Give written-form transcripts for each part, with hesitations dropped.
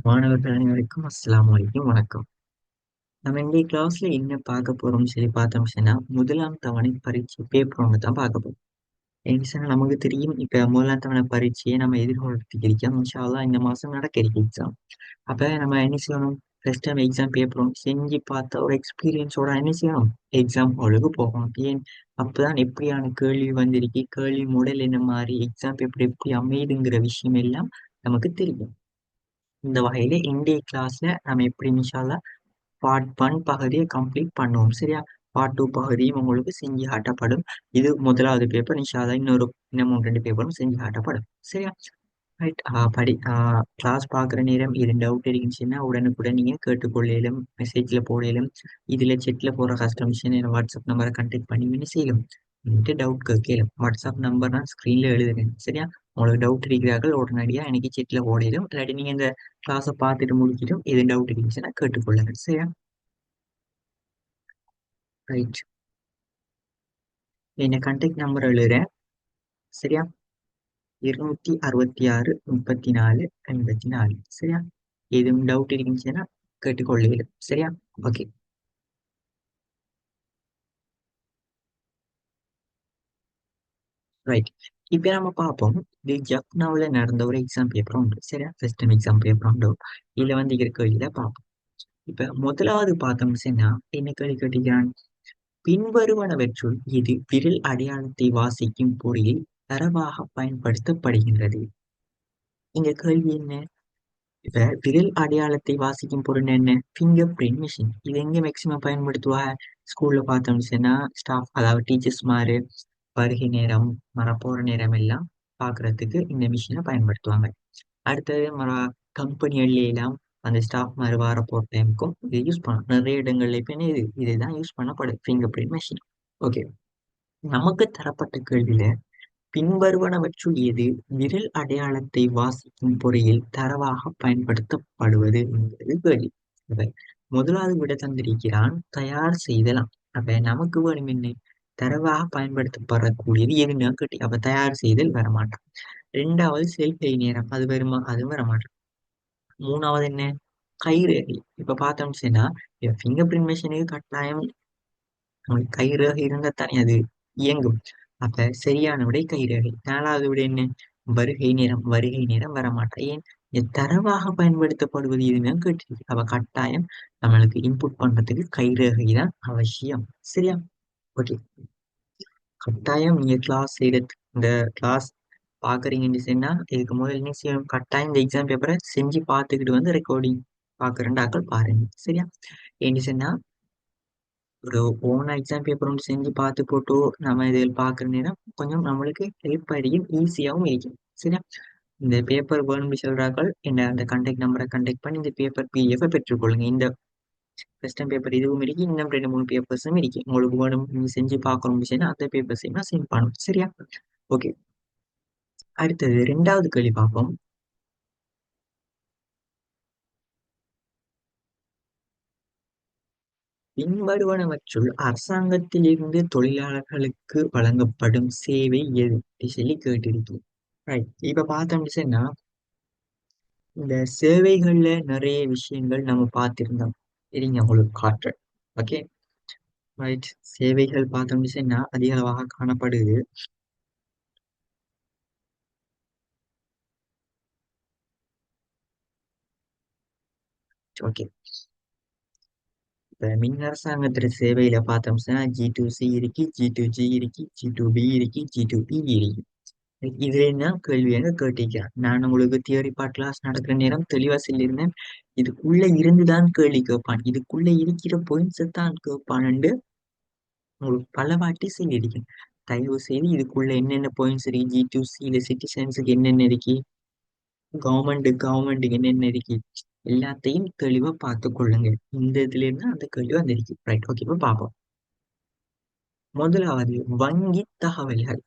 மாணவர்கள் அனைவருக்கும் அஸ்ஸலாமு அலைக்கும் வணக்கம். நம்ம இன்றைய கிளாஸ்ல என்ன பார்க்க போறோம்னு சொல்லி பார்த்தோம் சொன்னா, முதலாம் தவணை பரீட்சை பேப்பர் ஒன்று தான் பார்க்க போறோம். ஏன்னு சொன்னா நமக்கு தெரியும் இப்ப முதலாம் தவணை பரீட்சையை நம்ம எதிர்கொள்றதுக்கு இருக்கோம். இன்ஷா அல்லாஹ் இந்த மாசம் நடக்க இருக்கு எக்ஸாம். அப்ப நம்ம என்ன செய்யணும்? ஃபர்ஸ்ட் டைம் எக்ஸாம் பேப்பர் ஒன்று செஞ்சு பார்த்த ஒரு எக்ஸ்பீரியன்ஸோட என்ன செய்யணும்? எக்ஸாம் ஹாலுக்கு போகணும். ஏன்? அப்பதான் எப்படியான கேள்வி வந்திருக்கு, கேள்வி மாடல் என்ன மாரி, எக்ஸாம் பேப்பர் எப்படி அமையுதுங்கிற விஷயம் எல்லாம் நமக்கு தெரியும். இந்த வகையில இன்றைய கிளாஸ்ல நம்ம எப்படி இன்ஷா அல்லாஹ் பார்ட் 1 பகுதியை கம்ப்ளீட் பண்ணுவோம். சரியா? பார்ட் 2 பகுதியும் உங்களுக்கு செஞ்சு காட்டப்படும். இது முதலாவது பேப்பர். இன்ஷா அல்லாஹ் இன்னும் 2 பேப்பரும் செஞ்சு காட்டப்படும். சரியா? ரைட். கிளாஸ் பார்க்குற நேரம் இது டவுட் இருந்துச்சுன்னா உடனுக்குடன் நீங்க கேட்டுக்கொள்ளையிலும், மெசேஜ்ல போடையிலும், இதுல செட்ல போடுற கஸ்டமர்ஸ் என்னோட வாட்ஸ்அப் நம்பரை கான்டாக்ட் பண்ணி என்ன செய்யலாம். என்கிட்ட டவுட் கேட்கலாம். வாட்ஸ்அப் நம்பர் நான் ஸ்க்ரீன்ல எழுதுறேன். சரியா? உங்களுக்கு டவுட் இருக்கிறார்கள் உடனடியா எனக்கு செட்ல போடையிலும், இல்லாட்டி நீங்க இந்த கிளாஸை பார்த்துட்டு முடிச்சிட்டும் எது டவுட் இருந்துச்சுன்னா கேட்டுக்கொள்ளுங்கள். சரியா? ரைட். என்ன கான்டாக்ட் நம்பர் எழுதுறேன். சரியா? 266 34 84. சரியா? ஏதும் டவுட் இருந்துச்சுன்னா கேட்டுக்கொள்ளுங்கள். சரியா? ஓகே. ரைட். இப்ப நம்ம பார்ப்போம். இது ஜப்னாவுல நடந்த ஒரு எக்ஸாம் பேப்பர் உண்டு. சரியா? ஃபர்ஸ்ட் டைம் எக்ஸாம் பேப்பர் உண்டு. இதுல வந்து இருக்கிற கேள்வியில பார்ப்போம். இப்ப முதலாவது பார்த்தோம்னு சொன்னா என்ன கேள்வி கேட்டிருக்கிறான்? பின்வருவனவற்றுள் இது விரல் அடையாளத்தை வாசிக்கும் பொறியில் தரவாக பயன்படுத்தப்படுகின்றது. இங்க கேள்வி என்ன? இப்ப விரல் அடையாளத்தை வாசிக்கும் பொருள் என்ன? Finger print machine. இது எங்க மேக்சிமம் பயன்படுத்துவா? ஸ்கூல்ல பார்த்தோம்னு சொன்னா ஸ்டாஃப் அதாவது டீச்சர்ஸ் மாரு வருகை நேரம், போற நேரம் எல்லாம் பார்க்கறதுக்கு இந்த மிஷினை பயன்படுத்துவாங்க. அடுத்தது கம்பெனிகள்ல எல்லாம் அந்த ஸ்டாஃப் மாதிரி வர போற டைமுக்கும் இதை யூஸ் பண்ணலாம். நிறைய இடங்கள்ல இப்ப என்ன இதுதான் யூஸ் பண்ணப்படுது ஃபிங்கர் பிரிண்ட் மிஷின். ஓகே. நமக்கு தரப்பட்ட கேள்வியில பின்வருவனவற்றுள் எது விரல் அடையாளத்தை வாசிக்கும் பொறியில் தரவாக பயன்படுத்தப்படுவது என்பது கேள்வி. அப்ப முதலாவது விட தந்திருக்கிறான் தயார் செய்தலாம். அப்ப நமக்கு வேணும் என்ன? தரவாக பயன்படுத்தப்படக்கூடியது எதுனா கேட்டி அப்ப தயார் செய்தல் வரமாட்டான். ரெண்டாவது செல்கை நேரம் அது வருமா? அது வரமாட்டான். மூணாவது என்ன? கைரேகை. இப்ப பார்த்தோம்னு சொன்னா ஃபிங்கர் பிரிண்ட் மிஷினுக்கு கட்டாயம் நம்மளுக்கு கைரேகை இருந்தா தானே அது இயங்கும். அப்ப சரியான விடை கைரேகை. நாலாவது விடை என்ன? வருகை நேரம். வருகை நேரம் வரமாட்டா. ஏன்? தரவாக பயன்படுத்தப்படுவது எதுன்னு கேட்டிருக்கு. அப்ப கட்டாயம் நம்மளுக்கு இன்புட் பண்றதுக்கு கைரேகை தான் அவசியம். சரியா? ஓகே. கட்டாயம் நீங்க கிளாஸ் செய்யறதுக்கு இந்த கிளாஸ் பாக்குறீங்கன்னு சொன்னா இதுக்கு முதல்ல என்ன செய்யணும்? கட்டாயம் இந்த எக்ஸாம் பேப்பரை செஞ்சு பார்த்துக்கிட்டு வந்து ரெக்கார்டிங் பாக்குறேன்டாக்கள் பாருங்க. சரியா? ஏன்னு சொன்னா ஒரு ஓனா எக்ஸாம் பேப்பர் ஒன்று செஞ்சு பார்த்து போட்டு நம்ம இதில் பார்க்குற நேரம் கொஞ்சம் நம்மளுக்கு ஹெல்ப் ஆகிடும், ஈஸியாகவும் இருக்கும். சரியா? இந்த பேப்பர் வேணும்னு சொல்றார்கள் என்ன அந்த கான்டாக்ட் நம்பரை கான்டாக்ட் பண்ணி இந்த பேப்பர் பிடிஎஃப் பெற்றுக்கொள்ளுங்க. இந்த ஃபர்ஸ்ட் டைம் பேப்பர் இதுவும் இருக்கு, இன்னும் 2 3 பேப்பர்ஸும் இருக்கு. உங்களுக்கு வேணும் நீங்க செஞ்சு பார்க்கணும் சொன்னா அந்த பேப்பர்ஸையும் நான் சென்ட் பண்ணணும். சரியா? ஓகே. அடுத்தது ரெண்டாவது கேள்வி பார்ப்போம். பின்வருவனவற்றுள் அரசாங்கத்திலிருந்து தொழிலாளர்களுக்கு வழங்கப்படும் சேவை எது சொல்லி கேட்டிருக்கு. ரைட். இப்ப பார்த்தோம்னு சொன்னா இந்த சேவைகள்ல நிறைய விஷயங்கள் நம்ம பார்த்திருந்தோம். சரிங்க, உங்களுக்கு காட்டுறேன். ஓகே. ரைட். சேவைகள் பார்த்தோம்னு சொன்னா அதிக அளவாக காணப்படுது. ஓகே. இப்ப மின் அரசாங்கத்துல சேவையில பார்த்தோம்னு சொன்னா G2C இருக்கு, G2G இருக்கு, G2B இருக்கு, G2E இருக்கு. இதுல என்ன கேள்வியாக கேட்டிருக்கிறேன். நான் உங்களுக்கு தியரி பார்ட் கிளாஸ் நடக்கிற நேரம் தெளிவா சொல்லியிருந்தேன். இதுக்குள்ள இருந்துதான் கேள்வி கேட்பான், இதுக்குள்ள இருக்கிற பாயிண்ட்ஸ் தான் கேட்பான்னு உங்களுக்கு பல வாட்டி சொல்லியிருக்கேன். தயவு செய்து இதுக்குள்ள என்னென்ன பாயிண்ட்ஸ் இருக்கு, G2Cல சிட்டிசன்ஸுக்கு என்னென்ன இருக்கு, கவர்மெண்ட்டுக்கு என்னென்ன இருக்கு, எல்லாத்தையும் தெளிவா பார்த்து கொள்ளுங்க. இந்த இதுல இருந்து அந்த கேள்வி வந்திருக்கு. ரைட். ஓகே. இப்ப பார்ப்போம். முதலாவது வங்கி தகவல்கள்.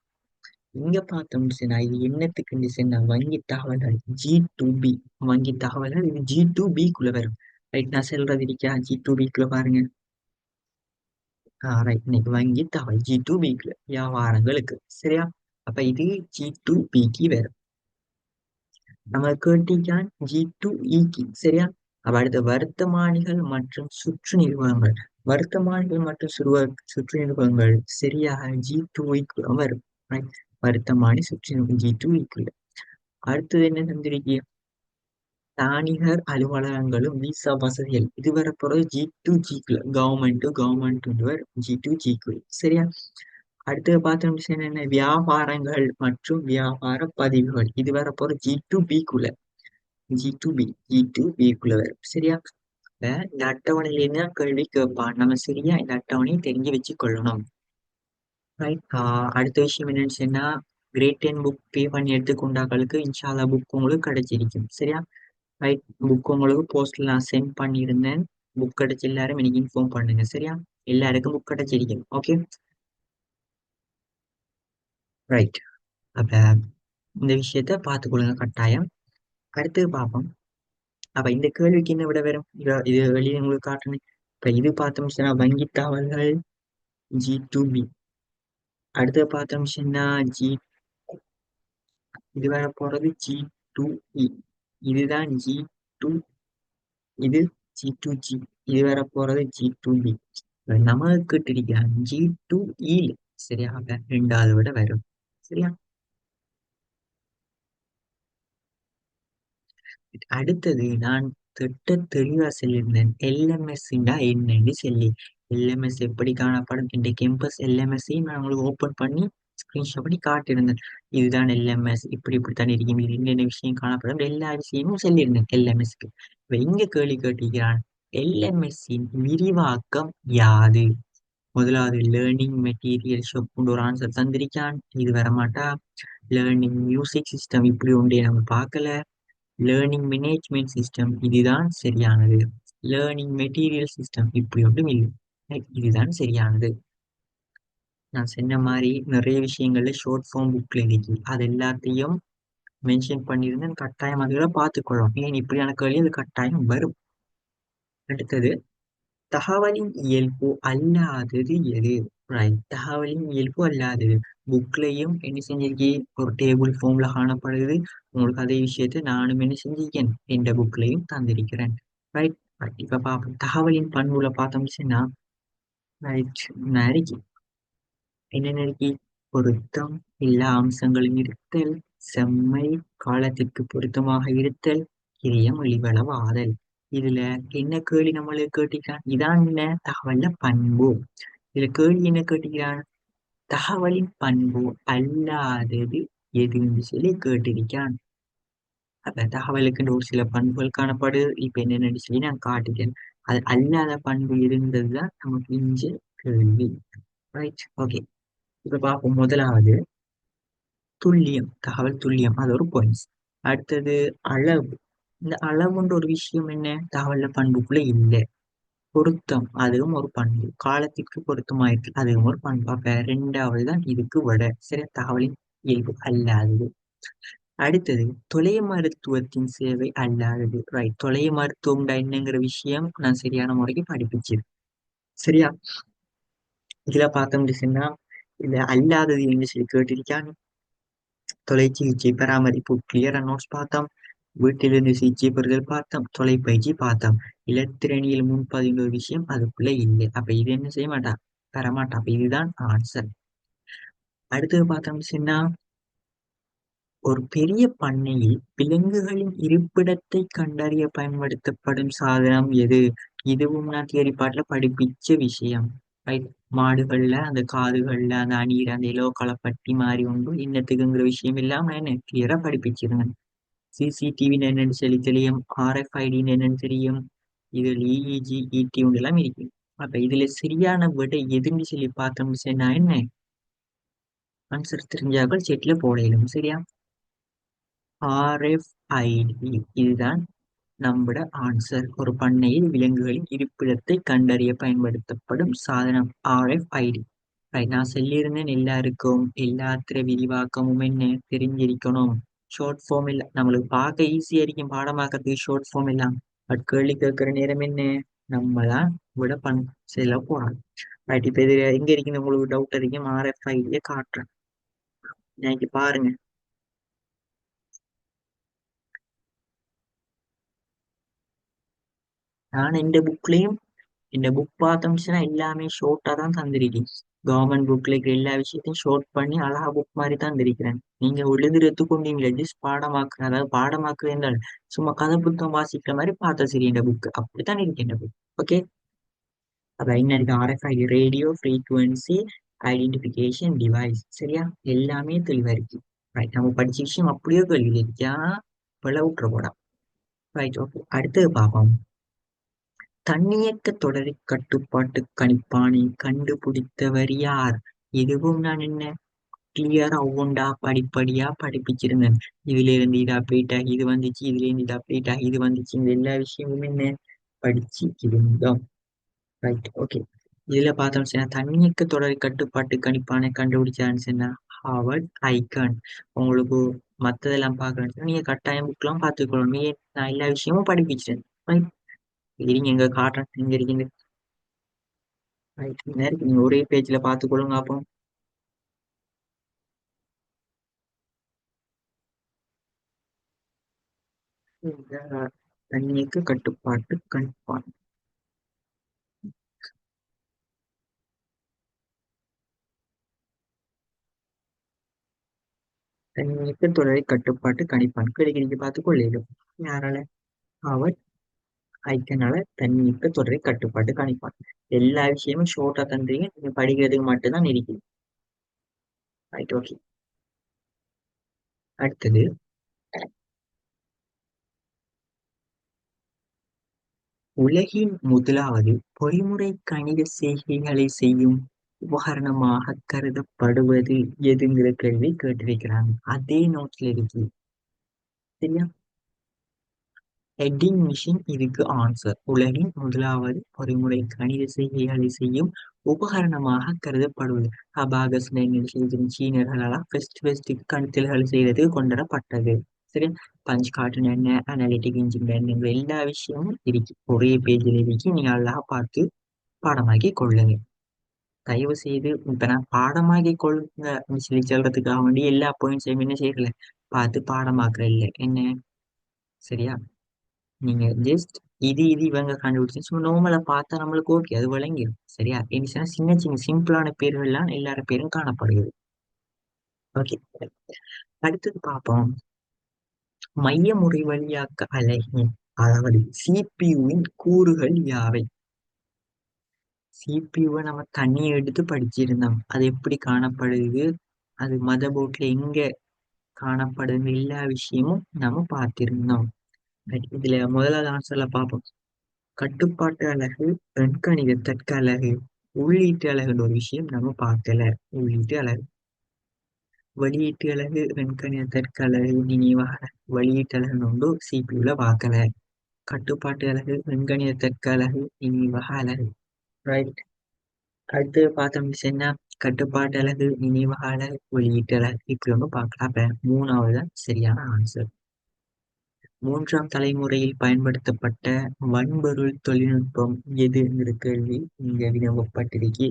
இங்க பார்த்தோம்னு சொன்னா இது என்னத்துக்குன்னு சொன்னா வங்கி தகவல்கள் G2B. வங்கி தகவல்கள் இது G2B வரும். ரைட். நான் சொல்றது இருக்கா? G2B பாருங்க. ரைட். இன்னைக்கு வங்கி தகவல் G2B வியாபாரங்களுக்கு. சரியா? அப்ப இது G2B வரும். நம்ம கேட்டிருக்கான் G2E சரியா. அப்ப அடுத்து வர்த்தமானிகள் மற்றும் சுற்று நிறுவனங்கள். வர்த்தமானிகள் மற்றும் சுற்று நிறுவனங்கள் சரியாக G2E வரும். Right? வர்த்தமானி சுற்று நிறுவனம் G2E. அடுத்தது என்ன தந்திரிக்கி? தானிகர் அலுவலகங்களும் விசா வசதிகள் இது வரப்போறது G2G கவர்மெண்ட் G2G சரியா. அடுத்தது பார்த்தோம் என்ன, வியாபாரங்கள் மற்றும் வியாபார பதிவுகள் இது வரப்போற G2Bக்குள்ள வரும் சரியா. இப்ப இந்த அட்டவணையில என்ன கேள்வி கேட்பான் நம்ம சரியா, இந்த அட்டவணையை தெரிஞ்சு வச்சு கொள்ளணும். ரைட். அடுத்த விஷயம் என்னன்னு சொன்னா, கிரேட் 10 புக் பே பண்ணி எடுத்துக்கொண்டாக்களுக்கு இன்ஷால்லா புக் உங்களுக்கு கிடைச்சிருக்கும் சரியா. ரைட். புக் உங்களுக்கு போஸ்ட்ல நான் சென்ட் பண்ணியிருந்தேன். புக் கிடைச்ச எல்லாரும் எனக்கு இன்ஃபார்ம் பண்ணுங்க சரியா. எல்லாருக்கும் புக் கிடைச்சிருக்கும். Okay right. அப்ப இந்த விஷயத்த பார்த்துக்கொள்ளுங்க கட்டாயம். அடுத்து பார்ப்போம். அப்ப இந்த கேள்விக்கு என்ன விட வரும், இது வெளியே உங்களுக்கு காட்டணும். இப்ப இது பார்த்தோம் சொன்னா வங்கி தாவல்கள் G2B. அடுத்து பார்த்தோம் சொன்னா இது வர போறது G2E. இதுதான் G2, இது G2G. இது வர போறது G2B. நமக்கு இருக்கிறான் G2E சரியா. ரெண்டாவது விட வரும் சரியா. அடுத்தது நான் தெளிவா சொல்லியிருந்தேன் LMS என்னன்னு சொல்லி. LMS எப்படி காணப்படும், இந்த கேம்பஸ் LMS நான் உங்களுக்கு ஓபன் பண்ணி ஸ்கிரீன்ஷாட் பண்ணி காட்டியிருந்தேன். இதுதான் LMS, இப்படித்தான் இருக்கும், இது என்னென்ன விஷயம் காணப்படும் எல்லா விஷயமும் சொல்லியிருந்தேன் LMSக்கு. இப்ப இங்க கேள்வி கேட்டிருக்கிறான், LMS விரிவாக்கம் யாது? முதலாவது லேர்னிங் மெட்டீரியல் ஷாப் ஒரு ஆன்சர் தந்திருக்கான், இது வரமாட்டா. லேர்னிங் மியூசிக் சிஸ்டம் இப்படி ஒன்றே நம்ம பார்க்கல. லேர்னிங் மேனேஜ்மெண்ட் சிஸ்டம் இதுதான் சரியானது. லேர்னிங் மெட்டீரியல் சிஸ்டம் இப்படி ஒன்றும் இல்லை. இதுதான் சரியானது. நான் சொன்ன மாதிரி நிறைய விஷயங்கள்ல ஷார்ட் ஃபார்ம் புக்ல இருக்கு, அது எல்லாத்தையும் மென்ஷன் பண்ணியிருந்தேன். கட்டாயம் அதுகளை பார்த்துக்கொள்ளும். ஏன் இப்படியான கேள்வி அது கட்டாயம் வரும். அடுத்தது தகவலின் இயல்பு அல்லாதது எது? ரைட். தகவலின் இயல்பு அல்லாதது புக்லையும் என்ன செஞ்சிருக்கேன், ஒரு டேபிள் ஃபார்ம்ல காணப்படுது. உங்களுக்கு அதே விஷயத்தை நானும் என்ன செஞ்சிருக்கேன், எந்த புக்லையும் தந்திருக்கிறேன். ரைட். இப்ப பார்ப்போம். தகவலின் பண்புல பார்த்தோம்னா ரைட் நறுக்கி என்னென்ன இருக்கு, பொருத்தம், எல்லா அம்சங்களும் இருத்தல், செம்மை, காலத்திற்கு பொருத்தமாக இருத்தல், கிரியம் வெளிவளவாதல். இதுல என்ன கேள்வி நம்மளுக்கு கேட்டிருக்கான், இதான் என்ன தகவல்ல பண்பு. இதுல கேள்வி என்ன கேட்டிருக்கான், தகவலின் பண்பு அல்லாதது எதுன்னு சொல்லி கேட்டிருக்கான். அப்ப தகவலுக்கு ஒரு சில பண்புகள் காணப்படுது. இப்ப என்னென்னு சொல்லி நான் காட்டுகிறேன். அது அல்லாத பண்பு இருந்ததுதான் நமக்கு இஞ்ச கேள்வி. ரைட். ஓகே. இப்ப பார்ப்போம். முதலாவது துல்லியம், தகவல் துல்லியம், அது ஒரு பாயிண்ட்ஸ். அடுத்தது அளவு. இந்த அளவுன்ற ஒரு விஷயம் என்ன தகவல்ல பண்புக்குள்ள இல்லை. பொருத்தம், அதுவும் ஒரு பண்பு. காலத்திற்கு பொருத்தமாயிருக்கு, அதுவும் ஒரு பண்பு. அப்ப ரெண்டாவது தான் இதுக்கு விட சில தகவலின் இயல்பு அல்லாதது. அடுத்தது தொலை மருத்துவத்தின் சேவை அல்லாதது. ரைட். தொலை மருத்துவம் என்னங்கிற விஷயம் நான் சரியான முறைக்கு படிப்பிச்சேன் சரியா. இதுல பார்த்தோம்னா இதுல அல்லாதது என்று சொல்லி கேட்டிருக்காங்க. தொலை சிகிச்சை பராமரிப்பு கிளியரா நோட்ஸ் பார்த்தோம். வீட்டிலிருந்து சிகிச்சை பெறுதல் பார்த்தோம். தொலைபயிற்சி பார்த்தோம். இலத்திரனியல் முன்பதிவு விஷயம் அதுக்குள்ள இல்லை. அப்ப இது என்ன செய்ய மாட்டா, தரமாட்டா. அப்ப இதுதான் ஆன்சர். அடுத்தது பார்த்தோம்னா ஒரு பெரிய பண்ணையில் விலங்குகளின் இருப்பிடத்தை கண்டறிய பயன்படுத்தப்படும் சாதனம் எது? இதுவும் நான் தியரி பாட்டுல படிப்பிச்ச விஷயம். ரைட். மாடுகள்ல அந்த காதுகள்ல அந்த அணியிற அந்த எலோ களப்பட்டி மாதிரி உண்டு, இன்னத்துக்குங்கிற விஷயம் இல்லாம என்ன கிளியரா படிப்பிச்சிருந்தேன். சிசிடிவி என்னன்னு சொல்லி தெரியும், RFID என்னன்னு தெரியும், இதுல EEG ET எல்லாம் இருக்கு. அப்ப இதுல சரியான விட எதுன்னு சொல்லி பார்த்தோம்னு நான் என்ன ஆன்சர் தெரிஞ்சாக்கள் செட்ல போடலும் சரியா. RFID இதுதான் நம்மட ஆன்சர். ஒரு பண்ணையில் விலங்குகளின் இருப்பிடத்தை கண்டறிய பயன்படுத்தப்படும் சாதனம் RFID. நான் சொல்லியிருந்தேன் எல்லாருக்கும் எல்லாத்திர விரிவாக்கமும் என்ன தெரிஞ்சிருக்கணும். ஷார்ட் ஃபார்ம் இல்ல நம்மளுக்கு பார்க்க ஈஸியா இருக்கும் பாடமாக்கிறதுக்கு ஷார்ட் ஃபார்ம் எல்லாம். பட் கேள்வி கேட்கிற நேரம் என்ன நம்ம தான் விட செல்ல போறோம். ரைட். இப்ப இது எங்க இருக்குன்னு உங்களுக்கு டவுட் இருக்கும், RFID காட்டுறேன் இன்னைக்கு பாருங்க. நான் இந்த புக் பார்த்தோம்னா எல்லாமே ஷோர்ட்டா தான் தந்திருக்கேன். கவர்மெண்ட் புக்ல இருக்கிற எல்லா விஷயத்தையும் ஷோர்ட் பண்ணி அழகா புக் மாதிரி தந்திருக்கிறேன். நீங்க எழுதுறது கொண்டீங்களே ஜஸ்ட் பாடமாக்குற, அதாவது பாடமாக்குறது என்றால் சும்மா கதை புத்தகம் வாசிக்கிற மாதிரி பார்த்தா சரி இந்த புக் அப்படித்தான் இருக்கு இந்த புக். ஓகே. அதான் என்ன இருக்கு, RFID radio frequency identification device, சரியா? எல்லாமே தெளிவா இருக்கு. ரைட், நம்ம படிச்ச விஷயம் அப்படியே கேள்வி இருக்கு, ஆனா பிள்ளை விட்டுற போடா. Right, okay. அடுத்தது பார்ப்போம். தன்னியக்க தொடரை கட்டுப்பாட்டு கணிப்பானை கண்டுபிடித்தவர் யார்? இதுவும் நான் என்ன கிளியரா ஒவ்வொன்றா படிப்படியா படிப்பிச்சிருந்தேன். இதுல இருந்து இது அப்டேட் ஆகி இது வந்துச்சு, இதுல இருந்து இது அப்டேட் ஆகி இது வந்துச்சு, இந்த எல்லா விஷயமும் என்ன படிச்சு இருந்தோம். Right, okay. இதுல பார்த்தோம் சொன்னா தன்னியக்க தொடரை கட்டுப்பாட்டு கணிப்பானை கண்டுபிடிச்சான்னு சொன்னா ஹாவர்ட் ஐகன். உங்களுக்கு மத்ததெல்லாம் பார்க்கணும்னு சொன்னா நீங்க கட்டாயம் புக்லாம் பார்த்துக்கணும். நான் எல்லா விஷயமும் படிப்பிச்சிட்டேன். ரைட், இருங்க எங்க காட்டுறேன், எங்க இருக்கீங்க. ரைட், நீங்க ஒரே பேஜ்ல பார்த்துக்கொள்ளுங்க அப்போ. இந்த தன்னியக்க கட்டுப்பாட்டு கணிப்பான். தன்னியக்க தொடரை கட்டுப்பாட்டு கணிப்பான் கிடைக்க நீங்க பார்த்துக்கொள்ளேன். யாரால? அவர் ஐக்கனால தன்னியக்க தொடரை கட்டுப்பாட்டு கணிப்பான். எல்லா விஷயமும் ஷோர்ட்டா தந்தீங்க, நீங்க படிக்கிறதுக்கு மட்டும்தான் இருக்குது. Right, okay. அடுத்தது, உலகின் முதலாவது பொறிமுறை கணித செய்கைகளை செய்யும் உபகரணமாக கருதப்படுவது எதுங்கிற கேள்வி கேட்டிருக்கிறாங்க. அதே நோட்ஸ்ல இருக்கு, சரியா? ஹெட்டிங் மிஷின் இதுக்கு ஆன்சர். உலகின் முதலாவது பொறிமுறை கணித செய்கைகளை செய்யும் உபகரணமாக கருதப்படுவது. அபாகஸ் செய்யும் சீனர்களால் ஃபெஸ்ட் கணித்தல்கள் செய்யறது கொண்டுவரப்பட்டது. சரி, பஞ்ச் கார்டன் என்ன, அனாலிட்டிக் இன்ஜின் என்ன, எல்லா விஷயமும் இருக்கு ஒரே பேஜில் இருக்கு. நீங்க அழகா பார்த்து பாடமாக்கி கொள்ளுங்க. தயவு செய்து இப்ப நான் பாடமாக்கி கொள்ளுங்க அப்படின்னு சொல்லி சொல்றதுக்காக வேண்டி எல்லா பாயிண்ட்ஸையும் என்ன செய்யல பார்த்து பாடமாக்குற இல்லை என்ன, சரியா? நீங்க ஜஸ்ட் இது இவங்க கண்டுபிடிச்சு சும்மா நோமலா பார்த்தா நம்மளுக்கு ஓகே, அது விளங்கிடும், சரியா? என்ன சின்ன சின்ன சிம்பிளான பேர்கள்லாம் எல்லார பேரும் காணப்படுகிறது. ஓகே, அடுத்தது பார்ப்போம். மைய முறைவழியாக்க அலகின், அதாவது சிபியுவின் கூறுகள் யாவை? சிபியுவை நம்ம தனியா எடுத்து படிச்சிருந்தோம், அது எப்படி காணப்படுது, அது மதர் போர்ட்ல எங்க காணப்படுது, எல்லா விஷயமும் நம்ம பார்த்திருந்தோம். Right, இதுல முதலாவது ஆன்சர்ல பார்ப்போம். கட்டுப்பாட்டு அலகு, எண்கணித தர்க்க அலகு, உள்ளீட்டு அலகுன்ற ஒரு விஷயம் நம்ம பார்க்கல. உள்ளீட்டு அலகு, வெளியீட்டு அலகு, எண்கணித தர்க்க அலகு, நினைவக அலகு. வெளியீட்டு அலகு ஒன்று சிபியூல பார்க்கல. கட்டுப்பாட்டு அலகு, எண்கணித தர்க்க அலகு, நினைவக அலகு. ரைட், அடுத்து பார்த்தோம் என்ன, கட்டுப்பாட்டு அலகு, நினைவக அலகு, வெளியீட்டு அலகு, இப்படி ஒன்று பார்க்கலாம். அப்ப மூணாவது தான் சரியான ஆன்சர். மூன்றாம் தலைமுறையில் பயன்படுத்தப்பட்ட வன்பொருள் தொழில்நுட்பம் எதுங்கிற கேள்வி இங்க வினவப்பட்டிருக்கு.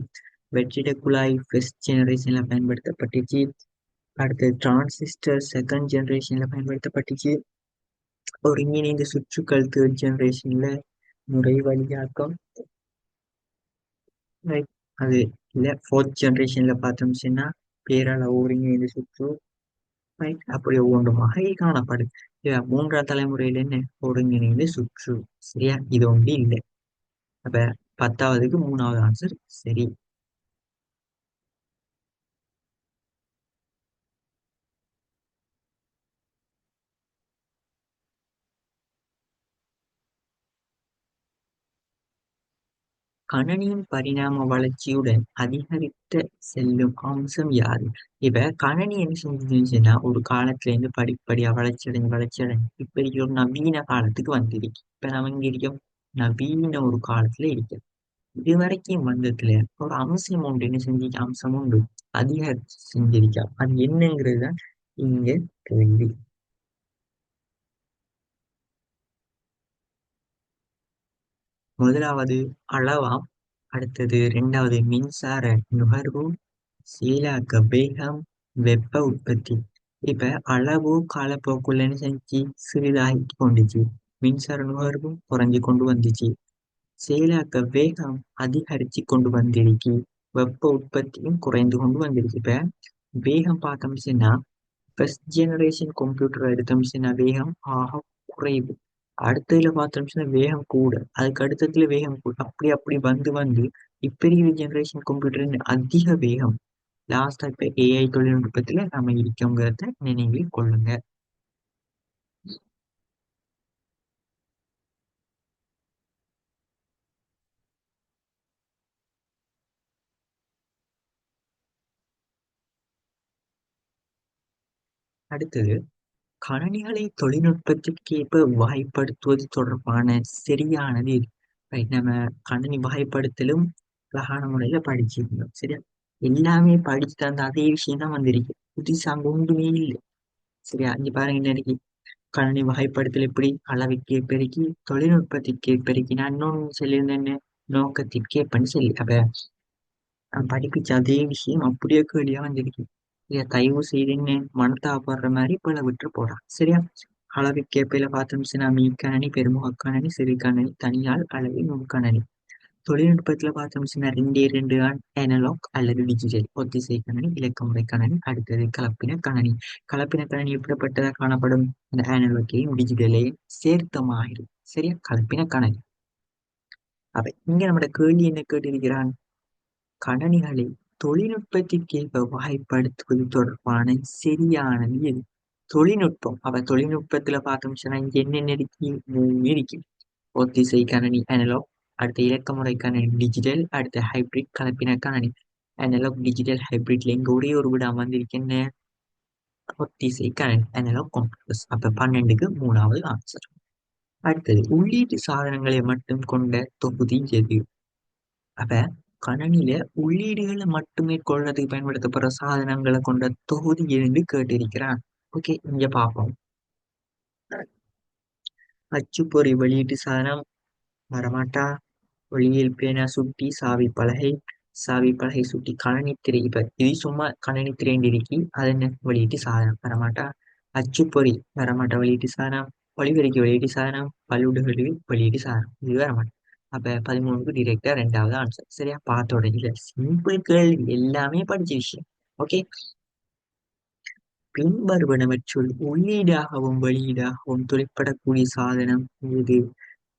வெற்றிட குழாய் ஃபர்ஸ்ட் ஜெனரேஷன்ல பயன்படுத்தப்பட்டுச்சு. அடுத்து டிரான்சிஸ்டர் செகண்ட் ஜெனரேஷன்ல பயன்படுத்தப்பட்டுச்சு. ஒருங்கிணைந்த சுற்றுக்கள் தேர்ட் ஜெனரேஷன்ல. முறை வழியாக்கம், right, அது இல்ல ஃபோர்த் ஜெனரேஷன்ல பார்த்தோம்னா பேரால ஒருங்கிணைந்த சுற்று. ரைட், அப்படி ஒவ்வொன்றுமாக காணப்படுது. மூன்றாம் தலைமுறையில என்ன ஒருங்கிணைந்த சுற்று, சரியா? இது ஒன்று இல்லை. அப்ப 10வதுக்கு மூணாவது ஆன்சர் சரி. கணனியின் பரிணாம வளர்ச்சியுடன் அதிகரித்த செல்லும் அம்சம் யாது? இப்ப கணனி என்ன செஞ்சுச்சுன்னா ஒரு காலத்துல இருந்து படிப்படியா வளர்ச்சி அடைஞ்சு இப்ப இருக்கிற ஒரு நவீன காலத்துக்கு வந்திருக்கு. இப்ப நம்ம இங்க இருக்கோம், நவீன ஒரு காலத்துல இருக்கோம். இது வரைக்கும் வந்ததுல ஒரு அம்சம் உண்டு, என்ன செஞ்சு அம்சம் உண்டு அதிகரிச்சு செஞ்சிருக்கா, அது என்னங்கிறது தான் இங்க கேள்வி. முதலாவது அளவாம், அடுத்தது இரண்டாவது மின்சார நுகர்வு, சீலாக்க வேகம், வெப்ப உற்பத்தி. இப்ப அளவு காலப்போக்குள்ள என்ன செஞ்சு சிறிதாகி கொண்டுச்சு, மின்சார நுகர்வும் குறைஞ்சு கொண்டு வந்துச்சு, செயலாக்க வேகம் அதிகரிச்சு கொண்டு வந்திருக்கு. வெப்ப உற்பத்தியும் குறைந்து கொண்டு வந்திருக்கு. இப்ப வேகம் பார்த்தோம்னா ஃபர்ஸ்ட் ஜெனரேஷன் கம்ப்யூட்டர் எடுத்தோம்னா வேகம் ஆக குறைவு. அடுத்ததுல பார்த்தோம்னா வேகம் கூட, அதுக்கு அடுத்ததுல வேகம் கூட, அப்படி அப்படி வந்து வந்து இப்ப இருக்கிற ஜெனரேஷன் கம்ப்யூட்டர் அதிக வேகம். லாஸ்டா இப்ப ஏஐ தொழில்நுட்பத்துல நம்ம இருக்கோங்கிறத நினைவில் கொள்ளுங்க. அடுத்தது, கணனிகளை தொழில்நுட்பத்திற்கேற்ப வகைப்படுத்துவது தொடர்பான சரியானது எது? Right, நம்ம கணனி வகைப்படுத்தலும் அழகான முறையில படிச்சிருந்தோம். சரியா? எல்லாமே படிச்சுட்டு அந்த அதே விஷயம் தான் வந்திருக்கு. புதுசா அங்க ஒன்றுமே இல்லை. சரியா? இங்க பாருங்க என்ன இருக்கு. கணனி வகைப்படுத்தல் எப்படி அளவுக்கே பெருக்கி தொழில்நுட்பத்திற்கே பெருக்கி நான் இன்னொன்னு சொல்லியிருந்தேன் என்ன? நோக்கத்திற்கே பண்ணி சொல்லி அப்ப நான் படிப்பிச்ச அதே விஷயம் அப்படியே கேள்வியா வந்திருக்கு. சரியா? தயவு செய்து என்ன மனத்தாப்படுற மாதிரி பல விட்டு போடான். சரியா? அளவுக்கேற்பையில பார்த்தோம்னா மீக்கணனி, பெருமுக கணனி, சிறு கணனி, தனியால் அளவு நுண்கணனி. தொழில்நுட்பத்துல பார்த்தோம்னா ரெண்டே ரெண்டு தான் அனலாக் அல்லது டிஜிட்டல். ஒத்திசை கணனி, இலக்கமுறை கணனி, அடுத்தது கலப்பின கணனி. கலப்பின கணனி எப்படிப்பட்டதா காணப்படும்? இந்த அனலாக்கையும் டிஜிட்டலையும் சேர்த்த மாதிரி. சரியா? கலப்பின கணனி. அப்ப இங்க நம்மட கேள்வி என்ன கேட்டிருக்கிறான்? கணனிகளை தொழில்நுட்பத்திற்கேற்ப வகைப்படுத்துவது தொடர்பான சரியானது எது? தொழில்நுட்பம். அப்ப தொழில்நுட்பத்துல பார்த்தோம்னா இங்க என்னென்ன இருக்கு? மூணு இருக்கு. ஒத்திசை கணனி அனலாக், அடுத்த இலக்கமுறை கணனி டிஜிட்டல், அடுத்த ஹைபிரிட் கலப்பின கணனி. அனலாக் டிஜிட்டல் ஹைபிரிட்ல இங்க ஒரே ஒரு விடா வந்திருக்கு என்ன? ஒத்திசை கணனி அனலாக் கம்ப்யூட்டர்ஸ். அப்ப 12க்கு மூணாவது ஆன்சர். அடுத்தது, உள்ளீட்டு சாதனங்களை மட்டும் கொண்ட தொகுதி எது? அப்ப கணனில உள்ளீடுகளை மட்டுமே கொள்றதுக்கு பயன்படுத்தப்படுற சாதனங்களை கொண்ட தொகுதி எதுன்னு கேட்டிருக்கிறான். ஓகே, இங்க பார்ப்போம். அச்சுப்பொறி வெளியீட்டு சாதனம் வரமாட்டா. ஒளியியல் பேனா சுட்டி சாவி பலகை, சாவி பலகை சுட்டி கணனி திரை. இப்ப இது சும்மா கணனி திரைன்னு இருக்கி அது என்ன வெளியீட்டு சாதனம் வரமாட்டா. அச்சுப்பொறி வரமாட்டா வெளியீட்டு சாதனம். ஒளிபெருக்கி வெளியீட்டு சாதனம். பழுடுகளில் வெளியீட்டு சாதனம் இது வரமாட்டா. அப்ப 13க்கு டிரெக்டா ரெண்டாவது ஆன்சர். சரியா? பார்த்தோட இல்ல சிம்பிள் கேள்வி, எல்லாமே படிச்ச விஷயம். ஓகே, பின்வருவனவற்றுள் உள்ளீடாகவும் வெளியீடாகவும் தொழிற்படக்கூடிய சாதனம் இது.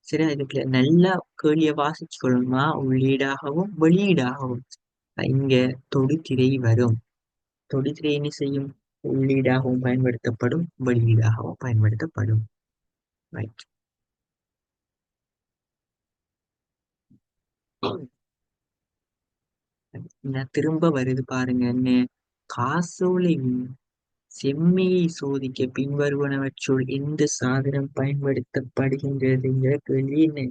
சரி, இதுக்கு நல்லா கேள்விய வாசிச்சு கொள்ளணுமா? உள்ளீடாகவும் வெளியீடாகவும். இங்க தொடுதிரை வரும். தொடுதிரை என்ன செய்யும்? உள்ளீடாகவும் பயன்படுத்தப்படும், வெளியீடாகவும் பயன்படுத்தப்படும். ரைட். நான் திரும்ப வருது பாருங்க என்ன? காசோலை செம்மையை சோதிக்க பின்வருவனவற்றுள் எந்த சாதனம் பயன்படுத்தப்படுகின்றதுங்கிற கேள்வி என்ன